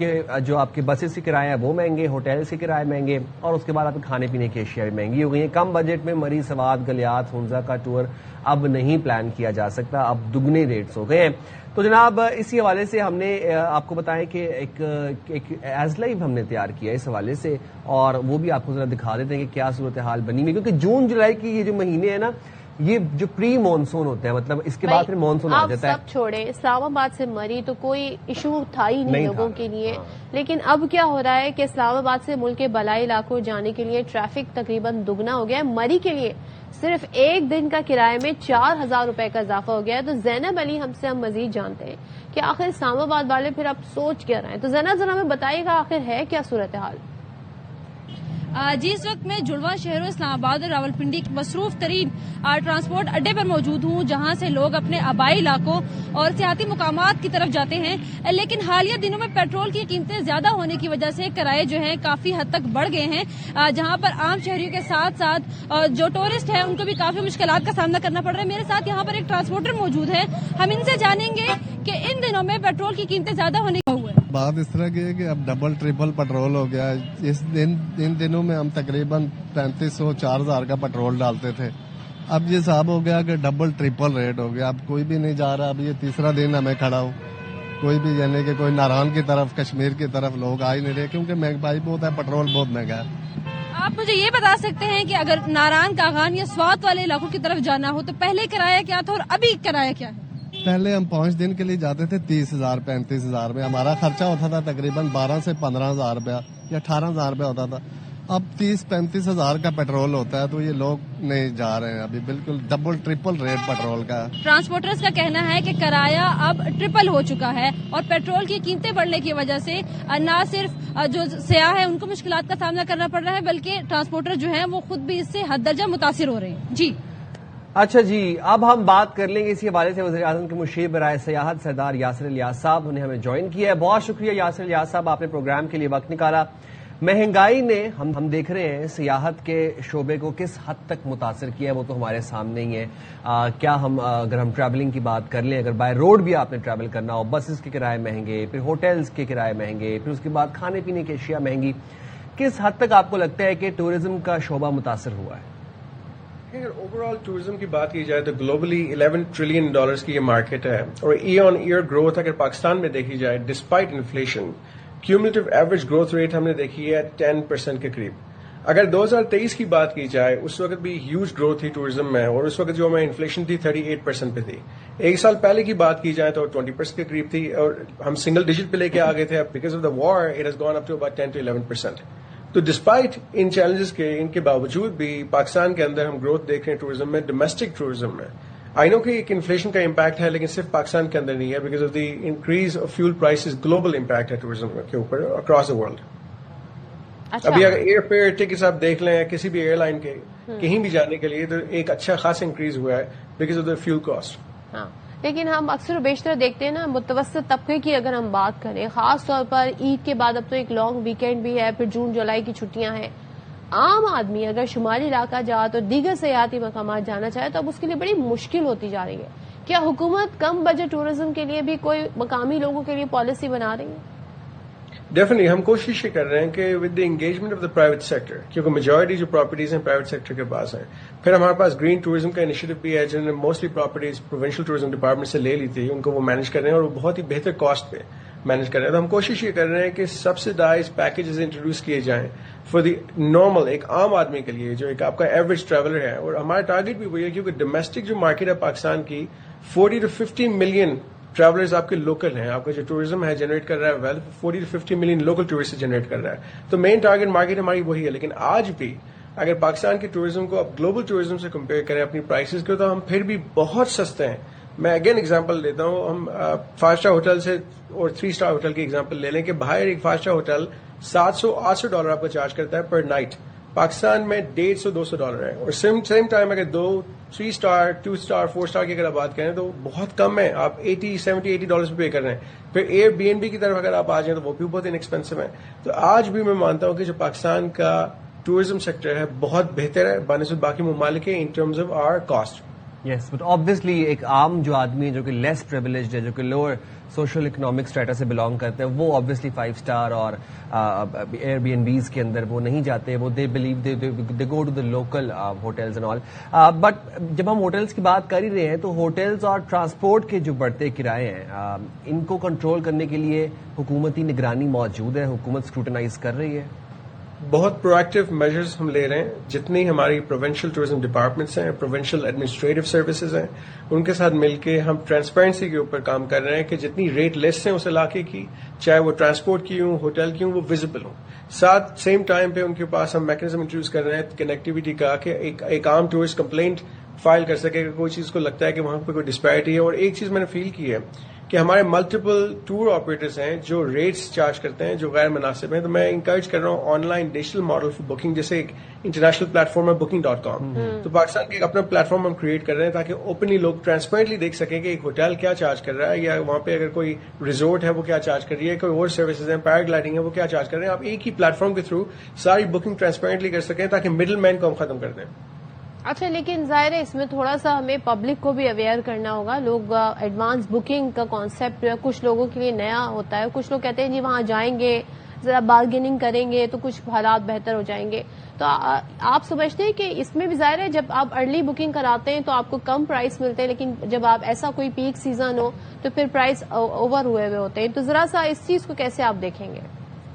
کے بسز کے کرایہ ہیں وہ مہنگے، ہوٹلس کے کرایے مہنگے، اور اس کے بعد آپ کے کھانے پینے کی اشیاء بھی مہنگی ہو گئی ہیں. کم بجٹ میں مری، سوات، گلیات، ہنزا کا ٹور اب نہیں پلان کیا جا سکتا، اب دگنے ریٹس ہو گئے ہیں. تو جناب اسی حوالے سے ہم نے آپ کو بتائیں کہ ایک ایز لائف ہم نے تیار کیا اس حوالے سے، اور وہ بھی آپ کو ذرا دکھا دیتے ہیں کہ کیا صورتحال بنی ہوئی. کیونکہ جون جولائی کی یہ جو مہینے ہیں نا، یہ جو پری مانسون ہوتے ہیں، مطلب اس کے بعد پھر مانسون آ جاتا ہے. آپ سب چھوڑیں، اسلام آباد سے مری تو کوئی ایشو تھا ہی نہیں لوگوں کے لیے. لیکن اب کیا ہو رہا ہے کہ اسلام آباد سے ملک کے بالائی علاقوں جانے کے لیے ٹریفک تقریباً دگنا ہو گیا ہے. مری کے لیے صرف ایک دن کا کرایہ میں 4,000 روپے کا اضافہ ہو گیا ہے. تو زینب علی ہم سے ہم مزید جانتے ہیں کہ آخر اسلام آباد والے پھر اب سوچ کیا رہے ہیں. تو زینب ذرا ہمیں بتائیے گا آخر ہے کیا صورتحال؟ جی، اس وقت میں جڑواں شہروں اسلام آباد اور راولپنڈی کے مصروف ترین ٹرانسپورٹ اڈے پر موجود ہوں، جہاں سے لوگ اپنے آبائی علاقوں اور سیاحتی مقامات کی طرف جاتے ہیں. لیکن حالیہ دنوں میں پیٹرول کی قیمتیں زیادہ ہونے کی وجہ سے کرائے جو ہیں کافی حد تک بڑھ گئے ہیں، جہاں پر عام شہریوں کے ساتھ ساتھ جو ٹورسٹ ہیں ان کو بھی کافی مشکلات کا سامنا کرنا پڑ رہا ہے. میرے ساتھ یہاں پر ایک ٹرانسپورٹر موجود ہے، ہم ان سے جانیں گے کہ ان دنوں میں پیٹرول کی قیمتیں زیادہ ہونے کا ہوا ہے. بات اس طرح کی ہے کہ اب ڈبل ٹریپل پیٹرول ہو گیا ہے. ان دنوں میں ہم تقریباً 3,500-4,000 کا پیٹرول ڈالتے تھے. اب یہ صاحب ہو گیا کہ ڈبل ٹریپل ریٹ ہو گیا. اب کوئی بھی نہیں جا رہا. اب یہ تیسرا دن ہمیں کھڑا ہوں، کوئی بھی یعنی کہ کوئی ناران کی طرف، کشمیر کی طرف لوگ آ ہی نہیں رہے، کیونکہ مہنگائی بہت ہے، پیٹرول بہت مہنگا ہے. آپ مجھے یہ بتا سکتے ہیں کہ اگر ناران، کاغان یا سوات والے علاقوں کی طرف جانا ہو تو پہلے کرایہ کیا تھا اور ابھی کرایہ کیا ہے؟ پہلے ہم 5 دن کے لیے جاتے تھے 30,000-35,000 میں. ہمارا خرچہ ہوتا تھا تقریباً 12 سے 15,000 روپیہ یا 18,000 روپیہ ہوتا تھا. اب 30-35,000 کا پیٹرول ہوتا ہے، تو یہ لوگ نہیں جا رہے ہیں. ابھی بالکل ڈبل ٹریپل ریٹ پیٹرول کا ہے. ٹرانسپورٹرز کا کہنا ہے کہ کرایہ اب ٹرپل ہو چکا ہے، اور پیٹرول کی قیمتیں بڑھنے کی وجہ سے نہ صرف جو سیاح ہیں ان کو مشکلات کا سامنا کرنا پڑ رہا ہے، بلکہ ٹرانسپورٹر جو ہیں وہ خود بھی اس سے حد درجہ متاثر ہو رہے ہیں. جی اچھا جی، اب ہم بات کر لیں گے اسی حوالے سے. وزیر اعظم کے مشیر برائے سیاحت سردار یاسر الیاس صاحب نے ہمیں جوائن کیا ہے. بہت شکریہ یاسر الیاس صاحب، آپ نے پروگرام کے لیے وقت نکالا. مہنگائی نے ہم دیکھ رہے ہیں سیاحت کے شعبے کو کس حد تک متاثر کیا ہے، وہ تو ہمارے سامنے ہی ہے. کیا اگر ہم ٹریولنگ کی بات کر لیں، اگر بائی روڈ بھی آپ نے ٹریول کرنا ہو، بسز کے کرائے مہنگے، پھر ہوٹلز کے کرائے مہنگے، پھر اس کے بعد کھانے پینے کی اشیاء مہنگی. کس حد تک آپ کو لگتا ہے کہ ٹورزم کا شعبہ متاثر ہوا ہے؟ اگر اوور آل ٹورزم کی بات کی جائے تو گلوبلی $11 ٹریلین کی یہ مارکیٹ ہے، اور ایئر آن ایئر گروتھ اگر پاکستان میں دیکھی جائے despite inflation, cumulative average growth rate ہم نے دیکھی ہے 10% کے قریب. اگر 2023 کی بات کی جائے اس وقت بھی ہیوج گروتھ تھی ٹورزم میں، اور اس وقت جو ہمیں انفلیشن تھی 38% پہ تھی. ایک سال پہلے کی بات کی جائے تو 20% کے قریب تھی، اور ہم سنگل ڈیجٹ پہ لے کے آ گئے تھے. Because of the war it has gone up to about 10 to 11%. تو ڈسپائٹ ان چیلنجز کے، ان کے باوجود بھی پاکستان کے اندر ہم گروتھ دیکھ رہے ہیں ٹورزم میں، ڈومیسٹک ٹورزم میں. آئی نو کہ ایک انفلیشن کا امپیکٹ ہے، لیکن صرف پاکستان کے اندر نہیں ہے. Because of the increase of fuel prices, global impact ہے ٹورزم کے اوپر اکراس دا ورلڈ. ابھی اگر ایئر فیئر ٹکٹس آپ دیکھ لیں کسی بھی ایئر لائن کے کہیں بھی جانے کے لیے، تو ایک اچھا خاص انکریز ہوا ہے because of the fuel cost. لیکن ہم اکثر و بیشتر دیکھتے ہیں نا، متوسط طبقے کی اگر ہم بات کریں، خاص طور پر عید کے بعد اب تو ایک لانگ ویکینڈ بھی ہے، پھر جون جولائی کی چھٹیاں ہیں. عام آدمی اگر شمالی علاقہ جات اور دیگر سیاحتی مقامات جانا چاہے تو اب اس کے لیے بڑی مشکل ہوتی جا رہی ہے. کیا حکومت کم بجٹ ٹورزم کے لیے بھی کوئی مقامی لوگوں کے لیے پالیسی بنا رہی ہے؟ ڈیفینیٹلی ہم کوشش یہ کر رہے ہیں کہ with the engagement of the private sector, کیونکہ میجورٹی جو پراپرٹیز ہیں پرائیویٹ سیکٹر کے پاس ہیں. پھر ہمارے پاس گرین ٹورزم کا انیشیٹو بھی ہے، جنہوں نے mostly properties provincial tourism department سے لے لی تھی، ان کو وہ مینج کر رہے ہیں، اور وہ بہت ہی بہتر کاسٹ پہ مینج کر رہے ہیں. تو ہم کوشش یہ کر رہے ہیں کہ سبسڈائز پیکیجز انٹروڈیوس کیے جائیں فار دی نارمل، ایک عام آدمی کے لیے جو ایک آپ کا ایوریج ٹریولر ہے. اور ہمارا ٹارگیٹ بھی وہی ہے، کیونکہ ڈومیسٹک جو مارکیٹ ہے پاکستان کی 40 to 50 ملین ٹریولرز آپ کے لوکل ہیں. آپ کا جو ٹورزم ہے جنریٹ کر رہا ہے wealth 40 to 50 million local tourist generate کر رہا ہے. تو مین ٹارگیٹ مارکیٹ ہماری وہی ہے. لیکن آج بھی اگر پاکستان کے ٹورزم کو آپ گلوبل ٹورزم سے کمپیئر کریں اپنی پرائسز کو، تو ہم پھر بھی بہت سستے ہیں. میں اگین ایگزامپل دیتا ہوں، ہم 5 اسٹار ہوٹل سے اور 3 اسٹار ہوٹل کی ایگزامپل لے لیں کہ باہر ایک 5 اسٹار ہوٹل $700-800 آپ کو چارج کرتا ہے پر نائٹ. پاکستان میں $150-200 ہے, اور سیم ٹائم اگر 3 اسٹار 2 اسٹار 4 اسٹار کی اگر آپ بات کریں تو بہت کم ہے, آپ $70-80 پے کر رہے ہیں. پھر ایئر بی این بی کی طرف اگر آپ آ جائیں تو وہ بھی بہت انیکسپینسو ہے. تو آج بھی میں مانتا ہوں کہ جو پاکستان کا ٹورزم سیکٹر ہے بہت بہتر ہے بنسبت باقی ممالک کے in terms of our cost. Yes, but obviously ایک عام جو آدمی ہے جو کہ لیس پریویلیجڈ ہے, جو کہ لوور سوشل اکنامک اسٹیٹا سے بلانگ کرتے ہیں, وہ آبویسلی 5 اسٹار اور ایئر بی این بیز کے اندر وہ نہیں جاتے. وہ they believe they go to the local hotels and all. But جب ہم ہوٹلز کی بات کر ہی رہے ہیں تو ہوٹلز اور ٹرانسپورٹ کے جو بڑھتے کرائے ہیں ان کو کنٹرول کرنے کے لیے حکومتی نگرانی موجود ہے, حکومت اسکروٹنائز کر رہی ہے. بہت پرو ایکٹیو میجرز ہم لے رہے ہیں. جتنی ہماری پروونشل ٹورزم ڈپارٹمنٹس ہیں, پروونشل ایڈمنسٹریٹو سروسز ہیں, ان کے ساتھ مل کے ہم ٹرانسپیرنسی کے اوپر کام کر رہے ہیں کہ جتنی ریٹ لسٹ ہیں اس علاقے کی, چاہے وہ ٹرانسپورٹ کی ہوں, ہوٹل کی ہوں, وہ ویزیبل ہوں. ساتھ سیم ٹائم پہ ان کے پاس ہم میکینزم انٹروڈیوس کر رہے ہیں کنیکٹیوٹی کا, کہ ایک عام ٹورسٹ کمپلینٹ فائل کر سکے کہ کوئی چیز کو لگتا ہے کہ وہاں پہ کوئی ڈسپیرٹی ہے. اور ایک چیز میں نے فیل کی ہے کہ ہمارے ملٹیپل ٹور آپریٹرز ہیں جو ریٹس چارج کرتے ہیں جو غیر مناسب ہیں. تو میں انکریج کر رہا ہوں on line digital model for booking, جیسے ایک انٹرنیشنل پلیٹ فارم ہے booking.com. تو پاکستان کے ایک اپنا پلیٹ فارم ہم کریٹ کر رہے ہیں تاکہ اوپنلی لوگ ٹرانسپیرنٹلی دیکھ سکیں کہ ایک ہوٹل کیا چارج کر رہا ہے, یا وہاں پہ اگر کوئی ریزورٹ ہے وہ کیا چارج کر رہی ہے, کوئی اور سروسز ہیں, پیراگلائڈنگ ہے, وہ کیا چارج کر رہے ہیں. آپ ایک ہی پلیٹ فارم کے تھرو ساری بکنگ ٹرانسپیرنٹلی کر سکیں تاکہ مڈل مین کو ہم ختم کر دیں. اچھا, لیکن ظاہر ہے اس میں تھوڑا سا ہمیں پبلک کو بھی اویئر کرنا ہوگا. لوگ ایڈوانس بکنگ کا کانسیپٹ کچھ لوگوں کے لیے نیا ہوتا ہے. کچھ لوگ کہتے ہیں جی وہاں جائیں گے ذرا بارگیننگ کریں گے تو کچھ حالات بہتر ہو جائیں گے. تو آپ سمجھتے ہیں کہ اس میں بھی ظاہر ہے جب آپ ارلی بکنگ کراتے ہیں تو آپ کو کم پرائس ملتے ہیں, لیکن جب آپ ایسا کوئی پیک سیزن ہو تو پھر پرائس اوور ہوئے ہوتے ہیں. تو ذرا سا اس چیز کو کیسے آپ دیکھیں گے؟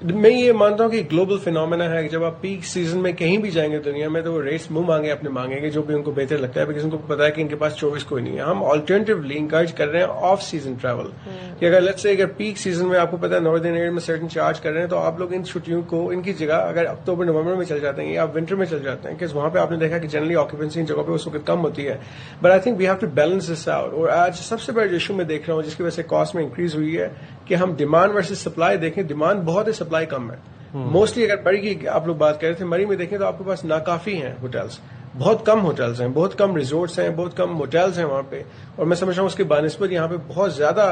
میں یہ مانتا ہوں کہ گلوبل فینومینا ہے کہ جب آپ پیک سیزن میں کہیں بھی جائیں گے دنیا میں تو وہ ریٹس منہ مانگے اپنے مانگیں گے جو بھی ان کو بہتر لگتا ہے, بیکاز ان کو پتا ہے کہ ان کے پاس چوائس کوئی نہیں ہے. ہم آلٹرنیٹیولی انکریج کر رہے ہیں آف سیزن ٹریول, کہ اگر لیٹس سے اگر پیک سیزن میں آپ کو پتا ہے ناردرن ایریا میں سرٹن چارج کر رہے ہیں تو آپ لوگ ان چھٹیوں کو ان کی جگہ اگر اکتوبر نومبر میں چل جاتے ہیں یا آپ ونٹر میں چل جاتے ہیں, کہ وہاں پہ آپ نے دیکھا کہ جنرلی آکوپینسی ان جگہوں پہ اس وقت کم ہوتی ہے. But I think we have to balance this out. اور آج سب سے بڑا جو ایشو میں دیکھ رہا ہوں جس کی وجہ سے کاسٹ میں انکریز ہوئی ہے کہ ہم ڈیمانڈ ورسز سپلائی دیکھیں. ڈیمانڈ بہت ہے, سپلائی کم ہے. موسٹلی اگر مری کی آپ لوگ بات کر رہے تھے, مری میں دیکھیں تو آپ کے پاس ناکافی ہیں ہوٹلس, بہت کم ہوٹلز ہیں, بہت کم ریزورٹس ہیں, بہت کم ہوٹلز ہیں وہاں پہ. اور میں سمجھ رہا ہوں اس کے بانسبت یہاں پہ بہت زیادہ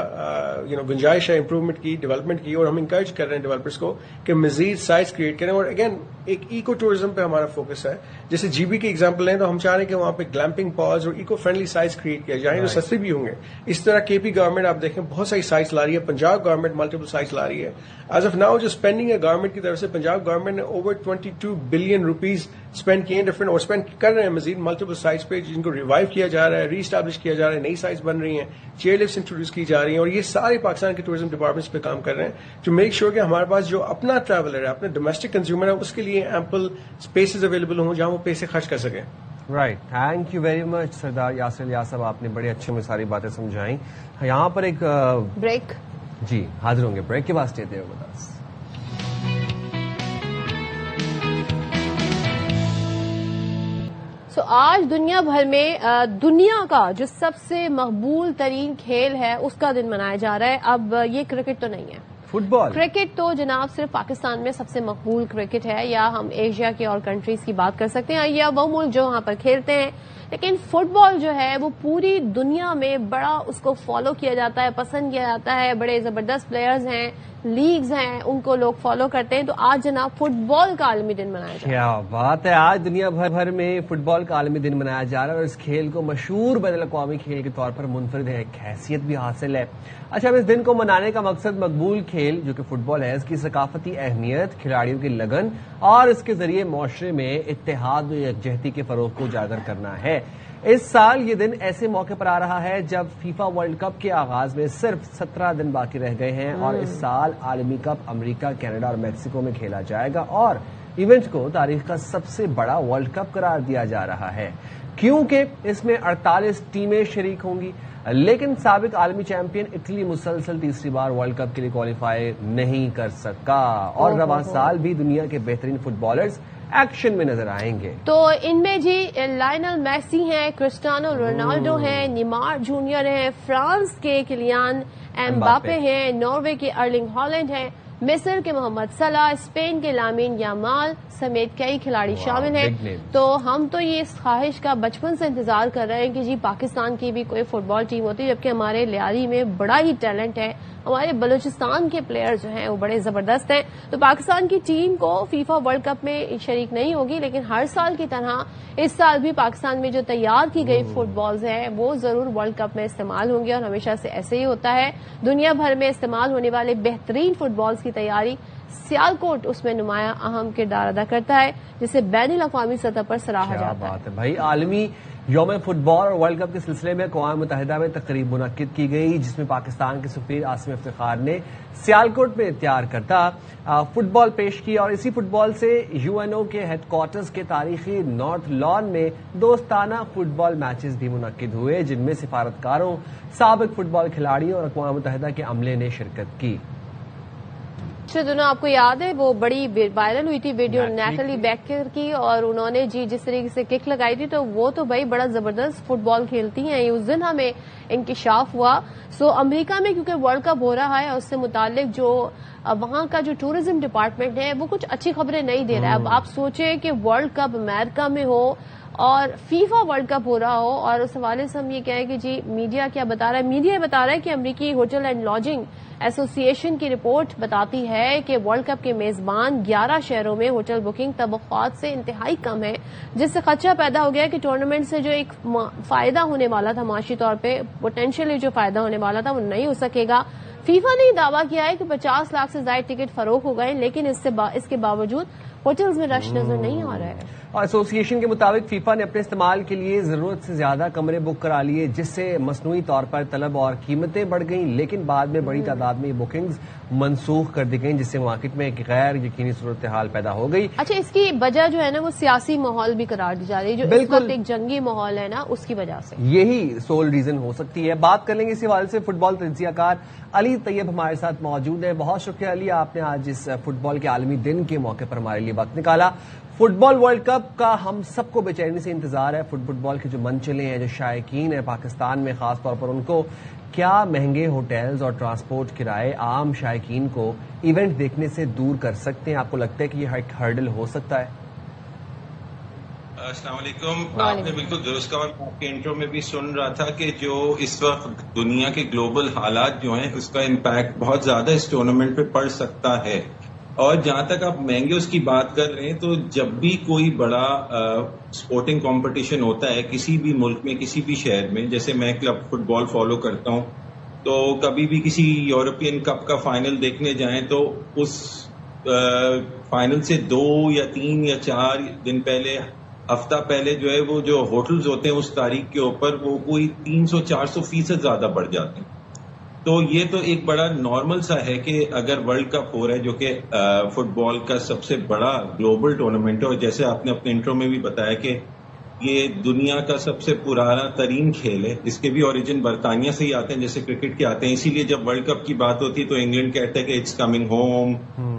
گنجائش ہے امپروومنٹ کی, ڈیولپمنٹ کی, اور ہم انکریج کر رہے ہیں ڈیولپرس کو کہ مزید سائٹس کریٹ کریں. اور اگین ایک ایکو ٹورزم پہ ہمارا فوکس ہے. جیسے جی بی کی ایگزامپل لیں تو ہم چاہ رہے ہیں کہ وہاں پہ گلیمپنگ پاز اور ایکو فرینڈلی سائٹس کریٹ کیا جائیں جو سستے بھی ہوں گے. اس طرح کے پی گورنمنٹ آپ دیکھیں بہت ساری سائٹس لا رہی ہے, پنجاب گورنمنٹ ملٹیپل سائٹس لا رہی ہے. ایز آف ناؤ جو اسپینڈنگ ہے گورنمنٹ کی طرف سے, پنجاب گورنمنٹ نے اوور 22 بلین روپیز اسپینڈ کیے ہیں ڈفرنٹ, اور اسپینڈ کر رہے ہیں مزید ملٹیپل سائٹس پہ جن کو ریوائیو کیا جا رہا ہے, ری اسٹیبلش کیا جا رہا ہے, نئی سائٹس بن رہی ہیں, چیئر لفٹس انٹروڈیوس کی جا رہی ہیں. اور یہ سارے پاکستان کے ٹورزم ڈپارٹمنٹس پہ کام کر رہے ہیں ٹو میک شیور کہ ہمارے پاس جو اپنا ٹریولر ہے, اپنے ڈومیسٹک کنزیومر ہے, اس کے لیے ایمپل اسپیسز اویلیبل ہوں جہاں وہ پیسے خرچ کر سکیں. Right, thank you very much سردار یاسر الیاس صاحب, آپ نے بڑے اچھے میں ساری باتیں سمجھائیں. یہاں پر ایک بریک, جی حاضر ہوں گے بریک کے بعد. Stay there with us. آج دنیا بھر میں دنیا کا جو سب سے مقبول ترین کھیل ہے اس کا دن منایا جا رہا ہے. اب یہ کرکٹ تو نہیں ہے, فٹ بال. کرکٹ تو جناب صرف پاکستان میں سب سے مقبول کرکٹ ہے, یا ہم ایشیا کے اور کنٹریز کی بات کر سکتے ہیں, یا وہ ملک جو وہاں پر کھیلتے ہیں. لیکن فٹ بال جو ہے وہ پوری دنیا میں بڑا اس کو فالو کیا جاتا ہے, پسند کیا جاتا ہے. بڑے زبردست پلیئرز ہیں, لیگز ہیں, ان کو لوگ فالو کرتے ہیں. تو آج جناب فٹ بال کا عالمی دن منایا جا رہا ہے. کیا بات ہے, آج دنیا بھر میں فٹ بال کا عالمی دن منایا جا رہا ہے, اور اس کھیل کو مشہور بین الاقوامی کھیل کے طور پر منفرد ایک حیثیت بھی حاصل ہے. اچھا, اب اس دن کو منانے کا مقصد مقبول کھیل جو کہ فٹ بال ہے, اس کی ثقافتی اہمیت, کھلاڑیوں کی لگن اور اس کے ذریعے معاشرے میں اتحاد و یکجہتی کے فروغ کو اجاگر کرنا ہے. اس سال یہ دن ایسے موقع پر آ رہا ہے جب فیفا ورلڈ کپ کے آغاز میں صرف 17 دن باقی رہ گئے ہیں, اور اس سال عالمی کپ امریکہ, کینیڈا اور میکسیکو میں کھیلا جائے گا, اور ایونٹ کو تاریخ کا سب سے بڑا ورلڈ کپ قرار دیا جا رہا ہے کیونکہ اس میں 48 ٹیمیں شریک ہوں گی. لیکن سابق عالمی چیمپئن اٹلی مسلسل تیسری بار ورلڈ کپ کے لیے کوالیفائی نہیں کر سکا, اور رواں سال بھی دنیا کے بہترین فٹ بالرز ایکشن میں نظر آئیں گے. تو ان میں جی لائنل میسی ہیں, کرسٹیانو رونالڈو ہیں, نیمار جونیئر ہیں, فرانس کے کلیان ایمباپے ہیں, ناروے کے ارلنگ ہالینڈ ہیں, مصر کے محمد صلاح، اسپین کے لامین یامال سمیت کئی کھلاڑی شامل ہیں. تو ہم تو یہ اس خواہش کا بچپن سے انتظار کر رہے ہیں کہ جی پاکستان کی بھی کوئی فٹ بال ٹیم ہوتی ہے، جبکہ ہمارے لیاری میں بڑا ہی ٹیلنٹ ہے. ہمارے بلوچستان کے پلیئر جو ہیں وہ بڑے زبردست ہیں. تو پاکستان کی ٹیم کو فیفا ورلڈ کپ میں شریک نہیں ہوگی، لیکن ہر سال کی طرح اس سال بھی پاکستان میں جو تیار کی گئی فٹ بالز ہیں وہ ضرور ورلڈ کپ میں استعمال ہوں گی، اور ہمیشہ سے ایسے ہی ہوتا ہے. دنیا بھر میں استعمال ہونے والے بہترین فٹ بالز کی تیاری سیالکوٹ اس میں نمایاں اہم کردار ادا کرتا ہے، جسے بین الاقوامی سطح پر سراہا جاتا ہے. کیا بات ہے بھائی. عالمی یوم فٹ بال اور ورلڈ کپ کے سلسلے میں اقوام متحدہ میں تقریب منعقد کی گئی، جس میں پاکستان کے سفیر عاصم افتخار نے سیالکوٹ میں تیار کرتا فٹ بال پیش کی، اور اسی فٹ بال سے UNO کے ہیڈ کوارٹرز کے تاریخی نارتھ لان میں دوستانہ فٹ بال میچز بھی منعقد ہوئے، جن میں سفارتکاروں، سابق فٹ بال کھلاڑیوں اور اقوام متحدہ کے عملے نے شرکت کی. دونوں آپ کو یاد ہے وہ بڑی وائرل ہوئی تھی ویڈیو نیٹلی بیکر کی، اور انہوں نے جس طریقے سے کک لگائی تھی، تو وہ تو بھائی بڑا زبردست فٹ بال کھیلتی ہیں. اس دن ہمیں انکشاف ہوا. سو امریکہ میں کیونکہ ورلڈ کپ ہو رہا ہے، اس سے متعلق جو وہاں کا جو ٹورزم ڈپارٹمنٹ ہے وہ کچھ اچھی خبریں نہیں دے رہا ہے. اب آپ سوچیں کہ ورلڈ کپ امریکہ میں ہو اور فیفا ورلڈ کپ ہو رہا ہو، اور اس حوالے سے ہم یہ کہیں کہ جی میڈیا کیا بتا رہا ہے. میڈیا بتا رہا ہے کہ امریکی ہوٹل اینڈ لاجنگ ایسوسی ایشن کی رپورٹ بتاتی ہے کہ ورلڈ کپ کے میزبان 11 شہروں میں ہوٹل بکنگ توقعات سے انتہائی کم ہے، جس سے خدشہ پیدا ہو گیا کہ ٹورنامنٹ سے جو ایک فائدہ ہونے والا تھا معاشی طور پہ، پوٹینشیلی جو فائدہ ہونے والا تھا وہ نہیں ہو سکے گا. فیفا نے دعویٰ کیا ہے کہ 50 لاکھ سے زائد ٹکٹ فروخت ہو گئے، لیکن اس کے باوجود ہوٹلز میں رش نظر نہیں آ رہا ہے. ایسوسی ایشن کے مطابق فیفا نے اپنے استعمال کے لیے ضرورت سے زیادہ کمرے بک کرا لیے، جس سے مصنوعی طور پر طلب اور قیمتیں بڑھ گئیں، لیکن بعد میں بڑی تعداد میں یہ بکنگز منسوخ کر دی گئیں، جس سے مارکیٹ میں ایک غیر یقینی صورتحال پیدا ہو گئی. اچھا، اس کی وجہ جو ہے نا وہ سیاسی ماحول بھی قرار دی جا رہی ہے، جو اس وقت ایک جنگی ماحول ہے نا، اس کی وجہ سے یہی سول ریزن ہو سکتی ہے. بات کر لیں گے اسی حوالے سے. فٹ بال تجزیہ کار علی طیب ہمارے ساتھ موجود ہیں. بہت شکریہ علی، آپ نے آج اس فٹ بال کے عالمی دن کے موقع پر ہمارے لیے وقت نکالا. فٹ بال ورلڈ کپ کا ہم سب کو بے چینی سے انتظار ہے. فٹ بال کے جو منچلے ہیں، جو شائقین ہیں پاکستان میں خاص طور پر، ان کو کیا مہنگے ہوٹلز اور ٹرانسپورٹ کرائے عام شائقین کو ایونٹ دیکھنے سے دور کر سکتے ہیں؟ آپ کو لگتا ہے کہ یہ ایک ہرڈل ہو سکتا ہے؟ السلام علیکم. آپ نے بالکل درست کہا. آپ کے انٹرو میں بھی سن رہا تھا کہ جو اس وقت دنیا کے گلوبل حالات جو ہیں، اس کا امپیکٹ بہت زیادہ اس ٹورنامنٹ پہ پڑ سکتا ہے. اور جہاں تک آپ مہنگے اس کی بات کر رہے ہیں، تو جب بھی کوئی بڑا اسپورٹنگ کمپٹیشن ہوتا ہے کسی بھی ملک میں، کسی بھی شہر میں، جیسے میں کلب فٹ بال فالو کرتا ہوں، تو کبھی بھی کسی یورپین کپ کا فائنل دیکھنے جائیں تو اس فائنل سے 2 یا 3 یا 4 دن پہلے، ہفتہ پہلے جو ہے وہ جو ہوٹلز ہوتے ہیں اس تاریخ کے اوپر وہ کوئی 300-400% زیادہ بڑھ جاتے ہیں. تو یہ تو ایک بڑا نارمل سا ہے کہ اگر ورلڈ کپ ہو رہا ہے، جو کہ فٹ بال کا سب سے بڑا گلوبل ٹورنامنٹ ہے، اور جیسے آپ نے اپنے انٹرو میں بھی بتایا کہ یہ دنیا کا سب سے پرانا ترین کھیل ہے، اس کے بھی اوریجن برطانیہ سے ہی آتے ہیں جیسے کرکٹ کے آتے ہیں. اسی لیے جب ورلڈ کپ کی بات ہوتی ہے تو انگلینڈ کہتا ہے کہ اٹس کمنگ ہوم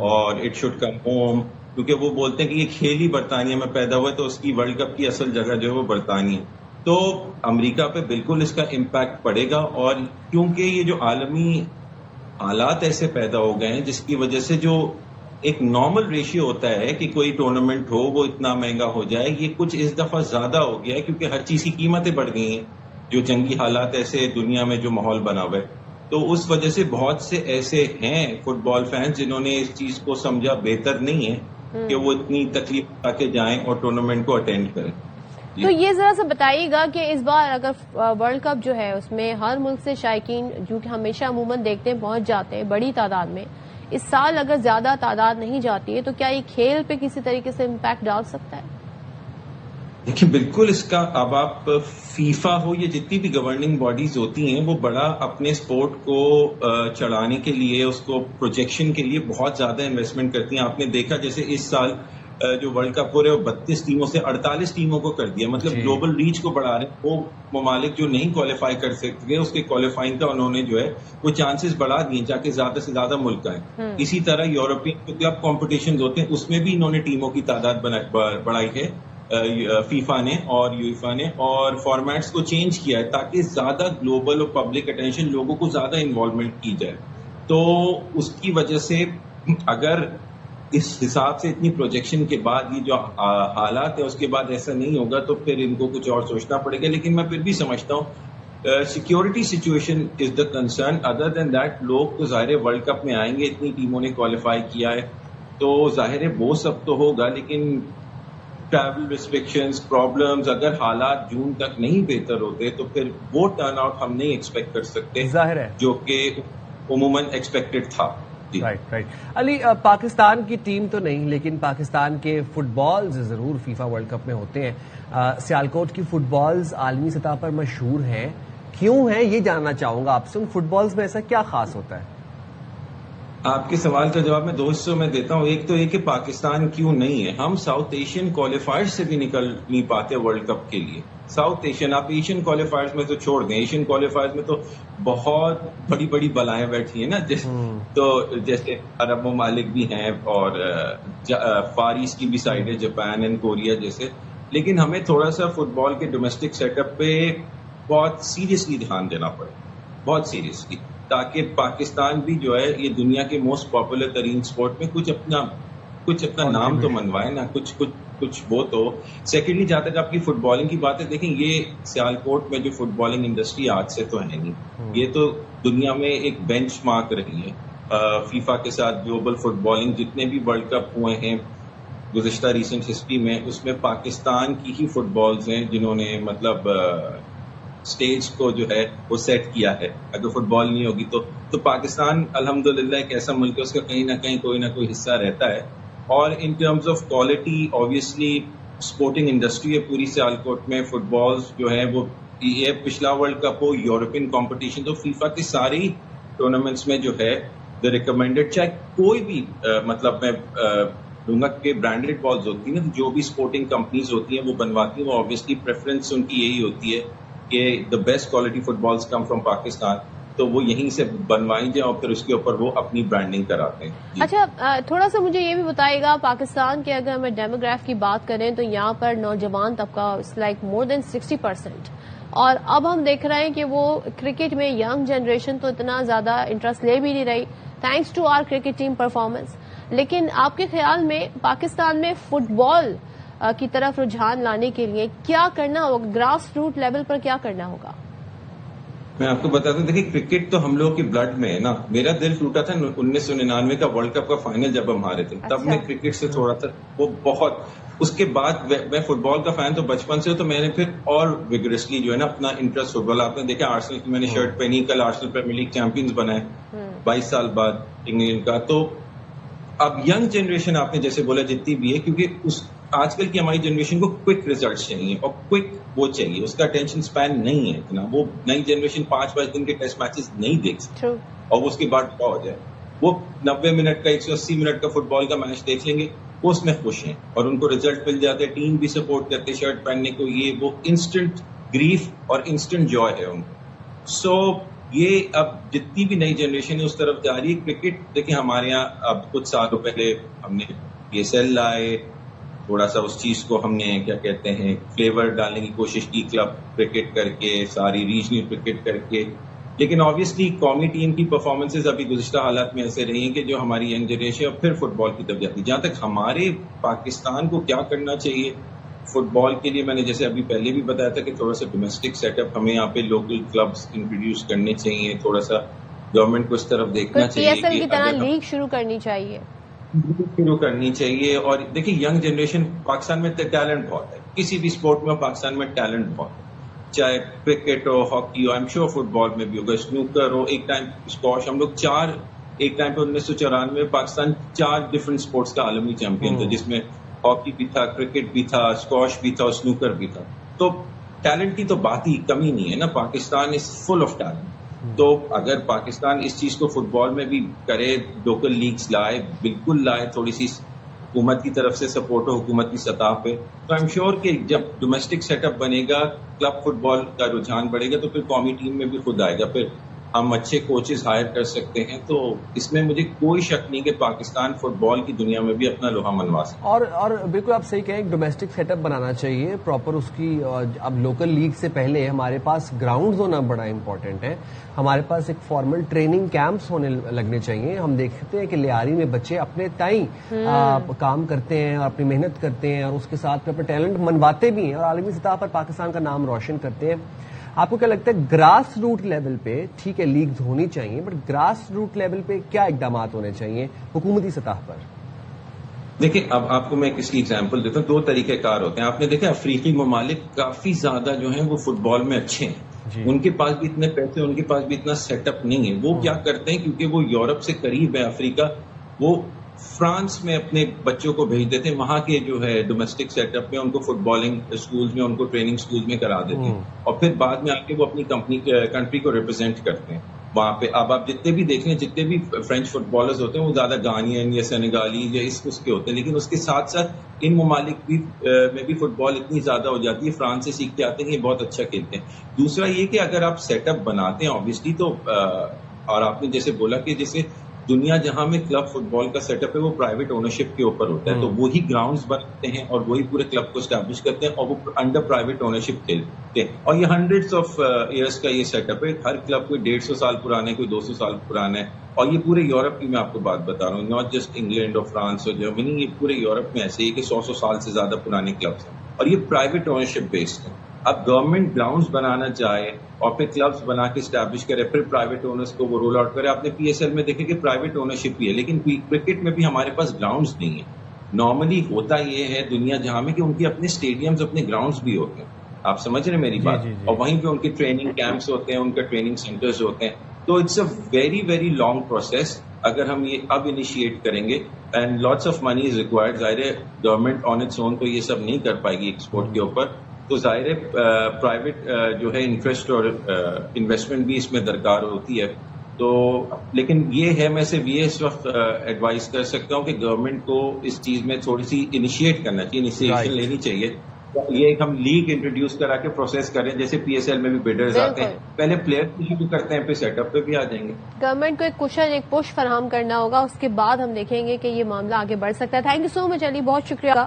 اور اٹ شوڈ کم ہوم، کیونکہ وہ بولتے ہیں کہ یہ کھیل ہی برطانیہ میں پیدا ہوا ہے، تو اس کی ورلڈ کپ کی اصل جگہ جو ہے وہ برطانیہ. تو امریکہ پہ بالکل اس کا امپیکٹ پڑے گا، اور کیونکہ یہ جو عالمی حالات ایسے پیدا ہو گئے ہیں جس کی وجہ سے جو ایک نارمل ریشیو ہوتا ہے کہ کوئی ٹورنامنٹ ہو وہ اتنا مہنگا ہو جائے، یہ کچھ اس دفعہ زیادہ ہو گیا ہے، کیونکہ ہر چیز کی قیمتیں بڑھ گئی ہیں. جو جنگی حالات ایسے دنیا میں جو ماحول بنا ہوا ہے، تو اس وجہ سے بہت سے ایسے ہیں فٹ بال فینس جنہوں نے اس چیز کو سمجھا بہتر نہیں ہے کہ وہ اتنی تکلیف اٹھا کے جائیں اور ٹورنامنٹ کو اٹینڈ کریں. تو یہ ذرا سا بتائیے گا کہ اس بار اگر ورلڈ کپ جو ہے اس میں ہر ملک سے شائقین جو کہ ہمیشہ عموماً دیکھتے ہیں پہنچ جاتے ہیں بڑی تعداد میں، اس سال اگر زیادہ تعداد نہیں جاتی ہے تو کیا یہ کھیل پہ کسی طریقے سے امپیکٹ ڈال سکتا ہے؟ دیکھیے بالکل اس کا، اب آپ فیفا ہو یا جتنی بھی گورننگ باڈیز ہوتی ہیں، وہ بڑا اپنے اسپورٹ کو چڑھانے کے لیے، اس کو پروجیکشن کے لیے بہت زیادہ انویسٹمنٹ کرتی ہیں. آپ نے دیکھا جیسے اس سال جو ورلڈ کپ ہو رہے ہیں 32 ٹیموں سے 48 ٹیموں کو کر دیا، مطلب گلوبل ریچ کو بڑھا رہے ہیں. وہ ممالک جو نہیں کوالیفائی کر سکتے اس کے کوالیفائنگ کا انہوں نے جو ہے وہ چانسز بڑھا دیے تاکہ زیادہ سے زیادہ ملک آئیں. اسی طرح یورپین جو کلب کمپٹیشن ہوتے ہیں اس میں بھی انہوں نے ٹیموں کی تعداد بڑھائی ہے فیفا نے اور یوفا نے، اور فارمیٹس کو چینج کیا ہے تاکہ زیادہ گلوبل اور پبلک اٹینشن، لوگوں کو زیادہ انوالومنٹ کی جائے. تو اس کی وجہ سے اگر اس حساب سے اتنی پروجیکشن کے بعد یہ جو حالات ہے اس کے بعد ایسا نہیں ہوگا تو پھر ان کو کچھ اور سوچنا پڑے گا. لیکن میں پھر بھی سمجھتا ہوں security situation is the concern. Other than that لوگ تو ظاہر ورلڈ کپ میں آئیں گے, اتنی ٹیموں نے کوالیفائی کیا ہے تو ظاہر وہ سب تو ہوگا, لیکن ٹریول ریسٹرکشنز پرابلمز اگر حالات جون تک نہیں بہتر ہوتے تو پھر وہ ٹرن آؤٹ ہم نہیں ایکسپیکٹ کر سکتے ظاہر ہے جو کہ عموماً ایکسپیکٹڈ تھا. رائٹ. علی, پاکستان کی ٹیم تو نہیں لیکن پاکستان کے فٹ بالز ضرور فیفا ورلڈ کپ میں ہوتے ہیں. سیالکوٹ کی فٹ بالز عالمی سطح پر مشہور ہیں, کیوں ہیں یہ جاننا چاہوں گا آپ سے. ان فٹ بالز میں ایسا کیا خاص ہوتا ہے؟ آپ کے سوال کا جواب میں 2 حصوں میں دیتا ہوں. ایک تو یہ کہ پاکستان کیوں نہیں ہے. ہم ساؤتھ ایشین کوالیفائر سے بھی نکل نہیں پاتے ورلڈ کپ کے لیے. ساؤتھ ایشین, آپ ایشین کوالیفائرز میں تو چھوڑ دیں, ایشین کوالیفائرز میں تو بہت بڑی بڑی بلائیں بیٹھی ہیں نا, تو جیسے عرب ممالک بھی ہیں اور فار ایسٹ کی بھی سائڈ ہے, جاپان اینڈ کوریا جیسے. لیکن ہمیں تھوڑا سا فٹ بال کے ڈومیسٹک سیٹ اپ پہ بہت سیریسلی دھیان دینا پڑے, بہت سیریسلی, تاکہ پاکستان بھی جو ہے یہ دنیا کے موسٹ پاپولر ترین اسپورٹ میں کچھ اپنا نام تو منوائے نا, کچھ وہ تو. سیکنڈلی جہاں تک آپ کی فٹ بالنگ کی بات ہے, دیکھیں یہ سیالکوٹ میں جو فٹ بالنگ انڈسٹری آج سے تو ہے نہیں, یہ تو دنیا میں ایک بینچ مارک رہی ہے. فیفا کے ساتھ گلوبل فٹ بالنگ جتنے بھی ورلڈ کپ ہوئے ہیں گزشتہ ریسنٹ ہسٹری میں, اس میں پاکستان کی ہی فٹ بالز ہیں جنہوں نے مطلب اسٹیج کو جو ہے وہ سیٹ کیا ہے. اگر فٹ بال نہیں ہوگی تو پاکستان الحمدللہ ایک ایسا ملک ہے اس کا کہیں نہ کہیں کوئی نہ کوئی حصہ رہتا ہے. اور ان terms of quality obviously sporting industry ہے پوری سیالکوٹ میں. فٹ بالز جو ہے وہ یہ پچھلا ورلڈ کپ ہو, یورپین کمپٹیشن, تو فیفا کی ساری ٹورنامنٹس میں جو ہے دا ریکمینڈیڈ, چاہے کوئی بھی مطلب میں دوں گا کہ برانڈیڈ بالز ہوتی ہیں, جو بھی اسپورٹنگ کمپنیز ہوتی ہیں وہ بنواتی ہیں, وہ آبویسلی پریفرنس ان کی یہی ہوتی ہے کہ the best quality footballs come from Pakistan, تو وہ یہیں سے بنوائی جائیں اور پھر اس کے اوپر وہ اپنی برانڈنگ کراتے ہیں. اچھا, تھوڑا سا مجھے یہ بھی بتائیے گا, پاکستان کے اگر ہمیں ڈیموگراف کی بات کریں تو یہاں پر نوجوان طبقہ لائک مور دین 60%, اور اب ہم دیکھ رہے ہیں کہ وہ کرکٹ میں ینگ جنریشن تو اتنا زیادہ انٹرسٹ لے بھی نہیں رہی thanks to our cricket team performance. لیکن آپ کے خیال میں پاکستان میں فٹ بال کی طرف رجحان لانے کے لیے کیا کرنا ہوگا, گراس روٹ لیول پر کیا کرنا ہوگا؟ میں آپ کو بتا دوں, دیکھیں کرکٹ تو ہم لوگوں کے بلڈ میں ہے نا. میرا دل ٹوٹا تھا 1999 کا ورلڈ کپ کا فائنل جب ہم ہارے تھے, تب میں کرکٹ سے تھوڑا سا وہ بہت, اس کے بعد میں فٹ بال کا فین تو بچپن سے ہوں, تو میں نے پھر اور ویگرسلی جو ہے نا اپنا انٹرسٹ فٹ بال, آپ نے دیکھا آرسنل کی میں نے شرٹ پہنی, کل آرسنل پریمیئر لیگ چیمپئنز بنائے 22 سال بعد انگلینڈ کا. تو اب ینگ جنریشن آپ نے جیسے بولا جتنی بھی ہے, کیونکہ آج کل کی ہماری جنریشن کو کوئک ریزلٹس چاہیے اور کوئک وہ چاہیے, اس کا اٹینشن اسپین نہیں ہے اتنا. وہ نئی جنریشن 5 دن کے ٹیسٹ میچز نہیں دیکھ سکتے اور اس کے بعد ہو جائے, وہ 90 منٹ کا 180 منٹ کا فٹ بال کا میچ دیکھ لیں گے, وہ اس میں خوش ہیں اور ان کو ریزلٹ مل جاتے ہیں, ٹیم بھی سپورٹ کرتے شرٹ پہننے کو, یہ وہ انسٹنٹ گریف اور انسٹنٹ جوائے ہے ان کو. سو یہ اب جتنی بھی نئی جنریشن ہے اس طرف جا رہی ہے. کرکٹ دیکھیں ہمارے یہاں اب کچھ سالوں پہلے ہم نے PSL لائے, تھوڑا سا اس چیز کو ہم نے کیا کہتے ہیں فلیور ڈالنے کی کوشش کی, کلب کرکٹ کر کے, ساری ریجنل کرکٹ کر کے. لیکن آبویسلی قومی ٹیم کی پرفارمنسز ابھی گزشتہ حالات میں ایسے رہی ہیں کہ جو ہماری ینگ جنریشن اور پھر فٹ بال کی طرف جاتی ہے. جہاں تک ہمارے پاکستان کو کیا کرنا چاہیے فٹ بال کے لیے, میں نے جیسے ابھی پہلے بھی بتایا تھا کہ تھوڑا سا ڈومیسٹک سیٹ اپ ہمیں یہاں پہ لوکل کلبس انٹروڈیوس کرنے چاہیے, تھوڑا سا گورنمنٹ کو اس طرف دیکھنا چاہیے, PSL کی طرح لیگ شروع کرنی چاہیے. اور دیکھیں ینگ جنریشن پاکستان میں ٹیلنٹ بہت ہے, کسی بھی اسپورٹ میں پاکستان میں ٹیلنٹ بہت ہے, چاہے کرکٹ ہو, ہاکی ہو, I am sure football میں بھی ہوگا, اسنوکر ہو, ایک ٹائم اسکواش, ہم لوگ ایک ٹائم پہ 1994 میں پاکستان 4 ڈفرنٹ اسپورٹس کا عالمی چیمپئن تھا, جس میں ہاکی بھی تھا, کرکٹ بھی تھا, اسکواش بھی تھا, اسنوکر بھی تھا. تو ٹیلنٹ کی تو بات ہی کمی نہیں ہے نا, پاکستان از فل آف ٹیلنٹ. تو اگر پاکستان اس چیز کو فٹ بال میں بھی کرے, لوکل لیگز لائے, بالکل لائے, تھوڑی سی حکومت کی طرف سے سپورٹ ہو حکومت کی سطح پہ, تو آئی ایم شیور کہ جب ڈومیسٹک سیٹ اپ بنے گا, کلب فٹ بال کا رجحان بڑھے گا, تو پھر قومی ٹیم میں بھی خود آئے گا. پھر ہم اچھے کوچز ہائر کر سکتے ہیں. تو اس میں مجھے کوئی شک نہیں کہ پاکستان فٹ بال کی دنیا میں بھی اپنا لوہا منوا سکتا ہے. اور بالکل آپ صحیح کہیں, ڈومیسٹک سیٹ اپ بنانا چاہیے پراپر اس کی. اب لوکل لیگ سے پہلے ہمارے پاس گراؤنڈز ہونا بڑا امپورٹنٹ ہے. ہمارے پاس ایک فارمل ٹریننگ کیمپس ہونے لگنے چاہیے. ہم دیکھتے ہیں کہ لیاری میں بچے اپنے تئیں کام کرتے ہیں اور اپنی محنت کرتے ہیں اور اس کے ساتھ اپنا ٹیلنٹ منواتے بھی ہیں اور عالمی سطح پر پاکستان کا نام روشن کرتے ہیں. آپ کو کیا لگتا ہے گراس روٹ لیول پہ, ٹھیک ہے لیگز ہونی چاہیے, بٹ گراس روٹ لیول پہ کیا اقدامات ہونے چاہیے حکومتی سطح پر؟ دیکھیں, اب آپ کو میں کس کی ایگزامپل دیتا ہوں. 2 طریقہ کار ہوتے ہیں. آپ نے دیکھا افریقی ممالک کافی زیادہ جو ہیں وہ فٹ بال میں اچھے ہیں. ان کے پاس بھی اتنے پیسے, ان کے پاس بھی اتنا سیٹ اپ نہیں ہے. وہ کیا کرتے ہیں, کیونکہ وہ یورپ سے قریب ہے افریقہ, وہ فرانس میں اپنے بچوں کو بھیج دیتے ہیں. وہاں کے جو ہے ڈومیسٹک سیٹ اپ میں ان کو فٹ بالنگ اسکولز میں, ان کو ٹریننگ اسکولز میں کرا دیتے ہیں اور پھر بعد میں آ کے وہ اپنی کنٹری کو ریپرزینٹ کرتے ہیں وہاں پہ. اب آپ جتنے بھی دیکھ لیں, جتنے بھی فرینچ فٹ بالرز ہوتے ہیں وہ زیادہ گانین یا سینیگالی یا اس کے ہوتے ہیں, لیکن اس کے ساتھ ساتھ ان ممالک میں بھی فٹ بال اتنی زیادہ ہو جاتی ہے, فرانس سے سیکھ کے آتے ہیں, یہ بہت اچھا کھیلتے ہیں. دوسرا یہ کہ اگر آپ سیٹ اپ بناتے ہیں آبویسلی تو, اور آپ نے جیسے بولا کہ جیسے دنیا جہاں میں کلب فٹ بال کا سیٹ اپ ہے وہ پرائیویٹ اونرشپ کے اوپر ہوتا ہے, تو وہی گراؤنڈز بناتے ہیں اور وہی پورے کلب کو اسٹیبلش کرتے ہیں اور وہ انڈر پرائیویٹ اونرشپ کھیلتے ہیں. اور یہ ہنڈریڈس آف ایئرس کا یہ سیٹ اپ ہے. ہر کلب کوئی 150 سال پرانا ہے, کوئی 200 سال پرانا ہے. اور یہ پورے یورپ کی میں آپ کو بات بتا رہا ہوں, ناٹ جسٹ انگلینڈ اور فرانس اور جرمنی, یہ پورے یورپ میں ایسے ہی کہ 100 سال سے زیادہ پرانے کلبس ہیں اور یہ پرائیویٹ اونرشپ بیسڈ ہے. اب گورنمنٹ گراؤنڈز بنانا چاہے اور پھر کلبز بنا کے اسٹیبلش کرے, پھر پرائیویٹ اونرز کو وہ رول آؤٹ کرے. آپ نے پی ایس ایل میں دیکھے کہ پرائیویٹ اونرشپ ہی ہے, لیکن کرکٹ میں بھی ہمارے پاس گراؤنڈز نہیں ہیں. نارملی ہوتا یہ ہے دنیا جہاں میں کہ ان کے اپنے اسٹیڈیمز, اپنے گراؤنڈز بھی ہوتے ہیں. آپ سمجھ رہے ہیں میری بات؟ اور وہیں پہ ان کے ٹریننگ کیمپس ہوتے ہیں, ان کا ٹریننگ سینٹرز ہوتے ہیں. تو it's a very very long process. اگر ہم یہ اب انیشیٹ کریں گے and lots of money is required, ظاہر ہے گورنمنٹ آن اٹس اون تو یہ سب نہیں کر پائے گی ایکسپورٹ کے اوپر, تو ظاہر ہے پرائیویٹ جو ہے انٹرسٹ اور انویسٹمنٹ بھی اس میں درکار ہوتی ہے. تو لیکن یہ ہے, میں صرف یہ اس وقت ایڈوائز کر سکتا ہوں کہ گورنمنٹ کو اس چیز میں تھوڑی سی انیشیٹ کرنا چاہیے, انیشیشن لینی چاہیے. یہ ایک ہم لیگ انٹروڈیوس کرا کے پروسیس کریں, جیسے پی ایس ایل میں بھی بیڈرز آتے ہیں, پہلے پلیئر شروع کرتے ہیں, پھر سیٹ اپ پہ بھی آ جائیں گے. گورنمنٹ کو ایک کشن, ایک پش فراہم کرنا ہوگا, اس کے بعد ہم دیکھیں گے کہ یہ معاملہ آگے بڑھ سکتا ہے. تھینک یو سو مچ علی, بہت شکریہ.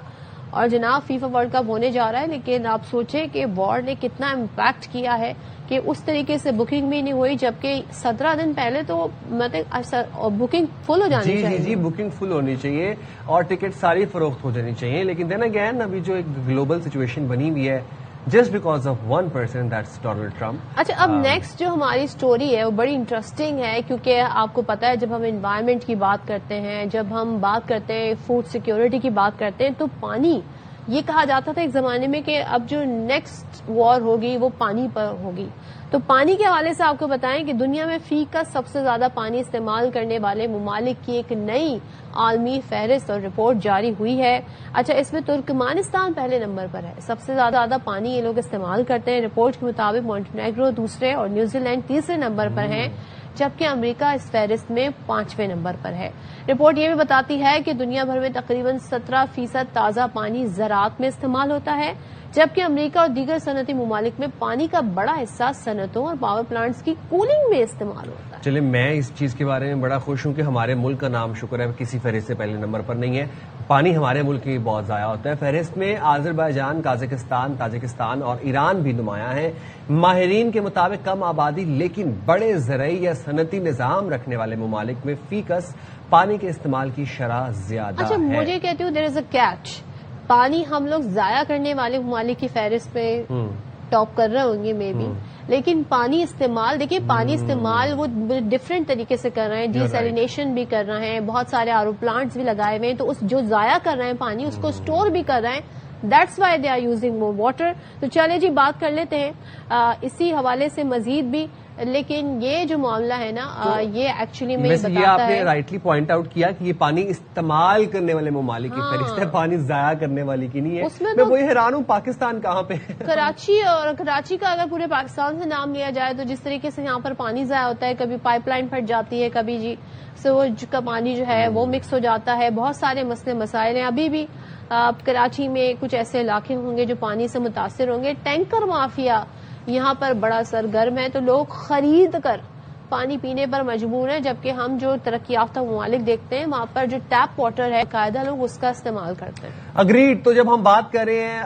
اور جناب فیفا ورلڈ کپ ہونے جا رہا ہے, لیکن آپ سوچیں کہ وار نے کتنا امپیکٹ کیا ہے کہ اس طریقے سے بکنگ بھی نہیں ہوئی, جبکہ 17 دن پہلے تو مطلب بکنگ فل ہو جانی چاہیے. جی بکنگ فل ہونی چاہیے اور ٹکٹ ساری فروخت ہو جانی چاہیے. لیکن دین اگین ابھی جو ایک گلوبل سچویشن بنی ہوئی ہے just because of 1% that's Donald Trump. اچھا, اب نیکسٹ جو ہماری سٹوری ہے وہ بڑی انٹرسٹنگ ہے, کیونکہ آپ کو پتا ہے جب ہم انوائرمنٹ کی بات کرتے ہیں, جب ہم بات کرتے ہیں فوڈ سیکیورٹی کی بات کرتے ہیں, تو پانی, یہ کہا جاتا تھا ایک زمانے میں کہ اب جو نیکسٹ وار ہوگی وہ پانی پر ہوگی. تو پانی کے حوالے سے آپ کو بتائیں کہ دنیا میں فی کا سب سے زیادہ پانی استعمال کرنے والے ممالک کی ایک نئی عالمی فہرست اور رپورٹ جاری ہوئی ہے. اچھا, اس میں ترکمانستان پہلے نمبر پر ہے, سب سے زیادہ پانی یہ لوگ استعمال کرتے ہیں. رپورٹ کے مطابق مونٹینیگرو دوسرے اور نیوزی لینڈ تیسرے نمبر پر ہیں, جبکہ امریکہ اس فہرست میں 5ویں نمبر پر ہے. رپورٹ یہ بھی بتاتی ہے کہ دنیا بھر میں تقریباً 17% تازہ پانی زراعت میں استعمال ہوتا ہے, جبکہ امریکہ اور دیگر صنعتی ممالک میں پانی کا بڑا حصہ صنعتوں اور پاور پلانٹس کی کولنگ میں استعمال ہوتا ہے. چلے, میں اس چیز کے بارے میں بڑا خوش ہوں کہ ہمارے ملک کا نام شکر ہے کسی فہرست سے پہلے نمبر پر نہیں ہے. پانی ہمارے ملک میں بہت ضائع ہوتا ہے. فہرست میں آذربائیجان, قازقستان, تاجکستان اور ایران بھی نمایاں ہیں. ماہرین کے مطابق کم آبادی لیکن بڑے زرعی یا صنعتی نظام رکھنے والے ممالک میں فی کس پانی کے استعمال کی شرح زیادہ ہے. اچھا, مجھے کہتی ہوں دیر از اے کیچ, پانی ہم لوگ ضائع کرنے والے ممالک کی فہرست پہ ٹاپ کر رہے ہوں گے مے بی, لیکن پانی استعمال, دیکھیے پانی استعمال وہ ڈفرینٹ طریقے سے کر رہے ہیں, ڈی سیلینیشن بھی کر رہے ہیں, بہت سارے آر او پلانٹس بھی لگائے ہوئے ہیں, تو اس جو ضائع کر رہے ہیں پانی اس کو اسٹور بھی کر رہے ہیں. That's why they are using more water. تو چلے جی بات کر لیتے ہیں اسی حوالے سے مزید بھی, لیکن یہ جو معاملہ ہے نا یہ ایکچولی میں بتاتا ہے, یہ آپ نے رائٹلی پوائنٹ آؤٹ کیا کہ یہ پانی استعمال کرنے والے ممالک کی فہرست ہے, پانی ضائع کرنے والی کی نہیں ہے. میں وہی حیران ہوں پاکستان کہاں پہ. کراچی کا اگر پورے پاکستان سے نام لیا جائے تو جس طریقے سے یہاں پر پانی ضائع ہوتا ہے, کبھی پائپ لائن پھٹ جاتی ہے, کبھی جی سیوج کا پانی جو ہے وہ مکس ہو جاتا ہے, بہت سارے مسئلے مسائل ہیں. ابھی بھی کراچی میں کچھ ایسے علاقے ہوں گے جو پانی سے متاثر ہوں گے. ٹینکر مافیا یہاں پر بڑا سرگرم ہے, تو لوگ خرید کر پانی پینے پر مجبور ہیں، جبکہ ہم جو ترقی یافتہ ممالک دیکھتے ہیں وہاں پر جو ٹیپ واٹر ہے قاعدہ لوگ اس کا استعمال کرتے ہیں. اگریڈ. تو جب ہم بات کر رہے ہیں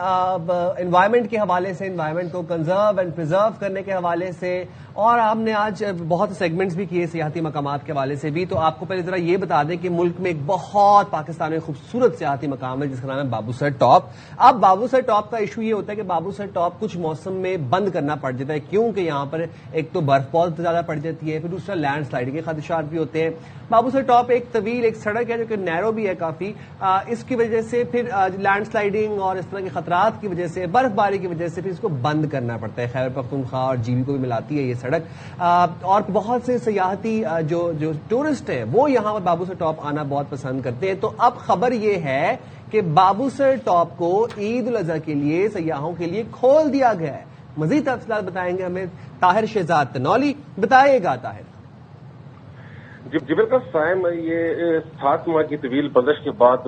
انوائرمنٹ کے حوالے سے، انوائرمنٹ کو کنزرو اینڈ پرزرو کرنے کے حوالے سے، اور ہم نے آج بہت سیگمنٹس بھی کیے سیاحتی مقامات کے حوالے سے بھی، تو آپ کو پہلے ذرا یہ بتا دیں کہ ملک میں ایک بہت پاکستان میں خوبصورت سیاحتی مقام ہے جس کا نام ہے بابو سر ٹاپ. اب بابو سر ٹاپ کا ایشو یہ ہوتا ہے کہ بابو سر ٹاپ کچھ موسم میں بند کرنا پڑ جاتا ہے، کیونکہ یہاں پر ایک تو برف بہت زیادہ پڑ جاتی ہے، پھر دوسرا لینڈ سلائڈنگ کے خدشات بھی ہوتے ہیں. بابو سر ٹاپ ایک طویل ایک سڑک ہے جو کہ نیرو بھی ہے کافی، اس کی وجہ سے پھر لینڈ سلائڈنگ اور اس طرح کے خطرات کی وجہ سے، برف باری کی وجہ سے پھر اس کو بند کرنا پڑتا ہے. خیبر پختونخوا اور جی بی کو بھی ملاتی ہے یہ سڑک، اور بہت سے سیاحتی جو ٹورسٹ ہیں وہ یہاں پر بابو سر ٹاپ آنا بہت پسند کرتے ہیں. تو اب خبر یہ ہے کہ بابو سر ٹاپ کو عید الاضحیٰ کے لیے سیاحوں کے لیے کھول دیا گیا ہے. مزید تفصیلات بتائیں گے ہمیں طاہر شہزاد تنولی. بتائیے گا طاہر. جی بالکل سائم، یہ 7 ماہ کی طویل بندش کے بعد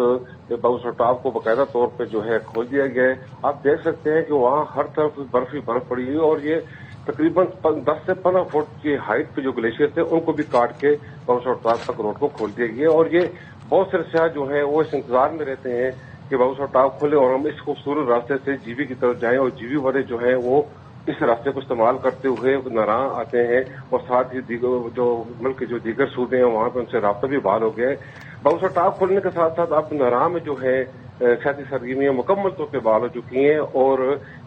بابو سر ٹاپ کو باقاعدہ طور پہ جو ہے کھول دیا گیا ہے. آپ دیکھ سکتے ہیں کہ وہاں ہر طرف برف ہی برف پڑی ہوئی، اور یہ تقریباً 10 سے 15 فٹ کی ہائٹ پہ جو گلیشیئر تھے ان کو بھی کاٹ کے بابو سر ٹاپ تک روڈ کو کھول دیا گیا. اور یہ بہت سے سیاح جو ہیں وہ اس انتظار میں رہتے ہیں کہ بابو سر ٹاپ کھلے اور ہم اس خوبصورت راستے سے جی بی کی طرف جائیں، اور جی بی والے جو ہیں وہ اس راستے کو استعمال کرتے ہوئے ناراں آتے ہیں، اور ساتھ ہی جو ملک کے جو دیگر صوبے ہیں وہاں پہ ان سے رابطہ بھی بحال ہو گیا ہے. بابو سر ٹاپ کھولنے کے ساتھ ساتھ اب ناراں میں جو ہے سیاسی سرگرمیاں مکمل طور پہ بحال ہو چکی ہیں، اور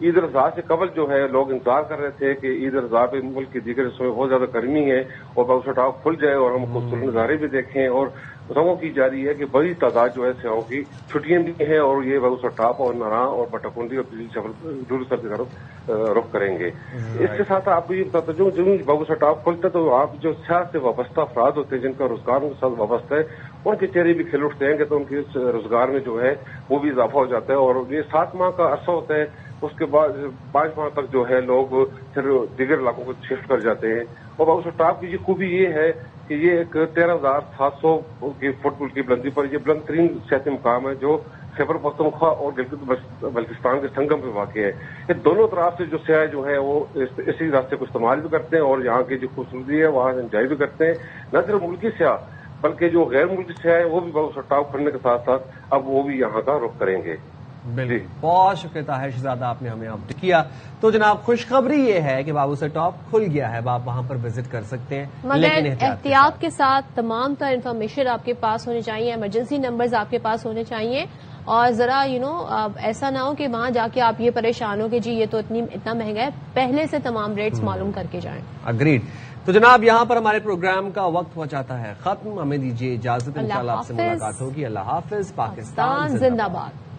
عید الاضحیٰ سے قبل جو ہے لوگ انتظار کر رہے تھے کہ عید الاضحیٰ پہ ملک کے دیگر حصوں میں بہت زیادہ گرمی ہے اور بابو سر ٹاپ کھل جائے اور ہم خوبصورت نظارے بھی دیکھیں. اور رنگوں کی جا رہی ہے کہ بڑی تعداد جو ہے سیاحوں کی چھٹیاں بھی ہیں، اور یہ بابو سر ٹاپ اور ناراں اور بٹا کنڈی اور ڈورو سر کی طرف رخ کریں گے. اس کے ساتھ آپ کو یہ بتاتا ہوں جو بابو سر ٹاپ کھلتا ہے تو آپ جو سیاحت سے وابستہ افراد ہوتے ہیں جن کا روزگار کے ساتھ وابستہ ہے ان کے چہرے بھی کھل اٹھتے ہیں کہ تو ان کے روزگار میں جو ہے وہ بھی اضافہ ہو جاتا ہے. اور یہ 7 ماہ کا عرصہ ہوتا ہے، اس کے بعد 5 ماہ تک جو ہے لوگ پھر دیگر علاقوں کو شفٹ کر جاتے ہیں. اور بابو سر ٹاپ کی خوبی یہ ہے کہ یہ ایک 13,700 کی فٹ کی بلندی پر یہ بلند ترین سیاحتی مقام ہے جو خیبر پختونخوا اور گلگت بلتستان کے سنگم پہ واقع ہے. یہ دونوں طرف سے جو سیاح جو ہیں وہ اسی راستے کو استعمال بھی کرتے ہیں اور یہاں کی جو خوبصورتی ہے وہاں انجوائے بھی کرتے ہیں. نہ صرف ملکی سیاح بلکہ جو غیر ملکی سیاح ہیں وہ بھی بابو سر ٹاپ کھلنے کے ساتھ ساتھ اب وہ بھی یہاں کا رخ کریں گے. بہت شکریہ طاہر شہزادہ، آپ نے ہمیں اپڈیٹ کیا. تو جناب خوشخبری یہ ہے کہ بابو سر ٹاپ کھل گیا ہے، آپ وہاں پر وزٹ کر سکتے ہیں، مگر احتیاط کے ساتھ تمام تر انفارمیشن آپ کے پاس ہونی چاہیے، ایمرجنسی نمبرز آپ کے پاس ہونے چاہیے، اور ذرا ایسا نہ ہو کہ وہاں جا کے آپ یہ پریشان ہو کہ جی یہ تو اتنا مہنگا ہے. پہلے سے تمام ریٹس معلوم کر کے جائیں. اگریڈ. تو جناب یہاں پر ہمارے پروگرام کا وقت ہو جاتا ہے ختم. ہمیں دیجیے اجازت، انشاءاللہ آپ سے ملاقات ہوگی. اللہ حافظ. پاکستان زندہ باد.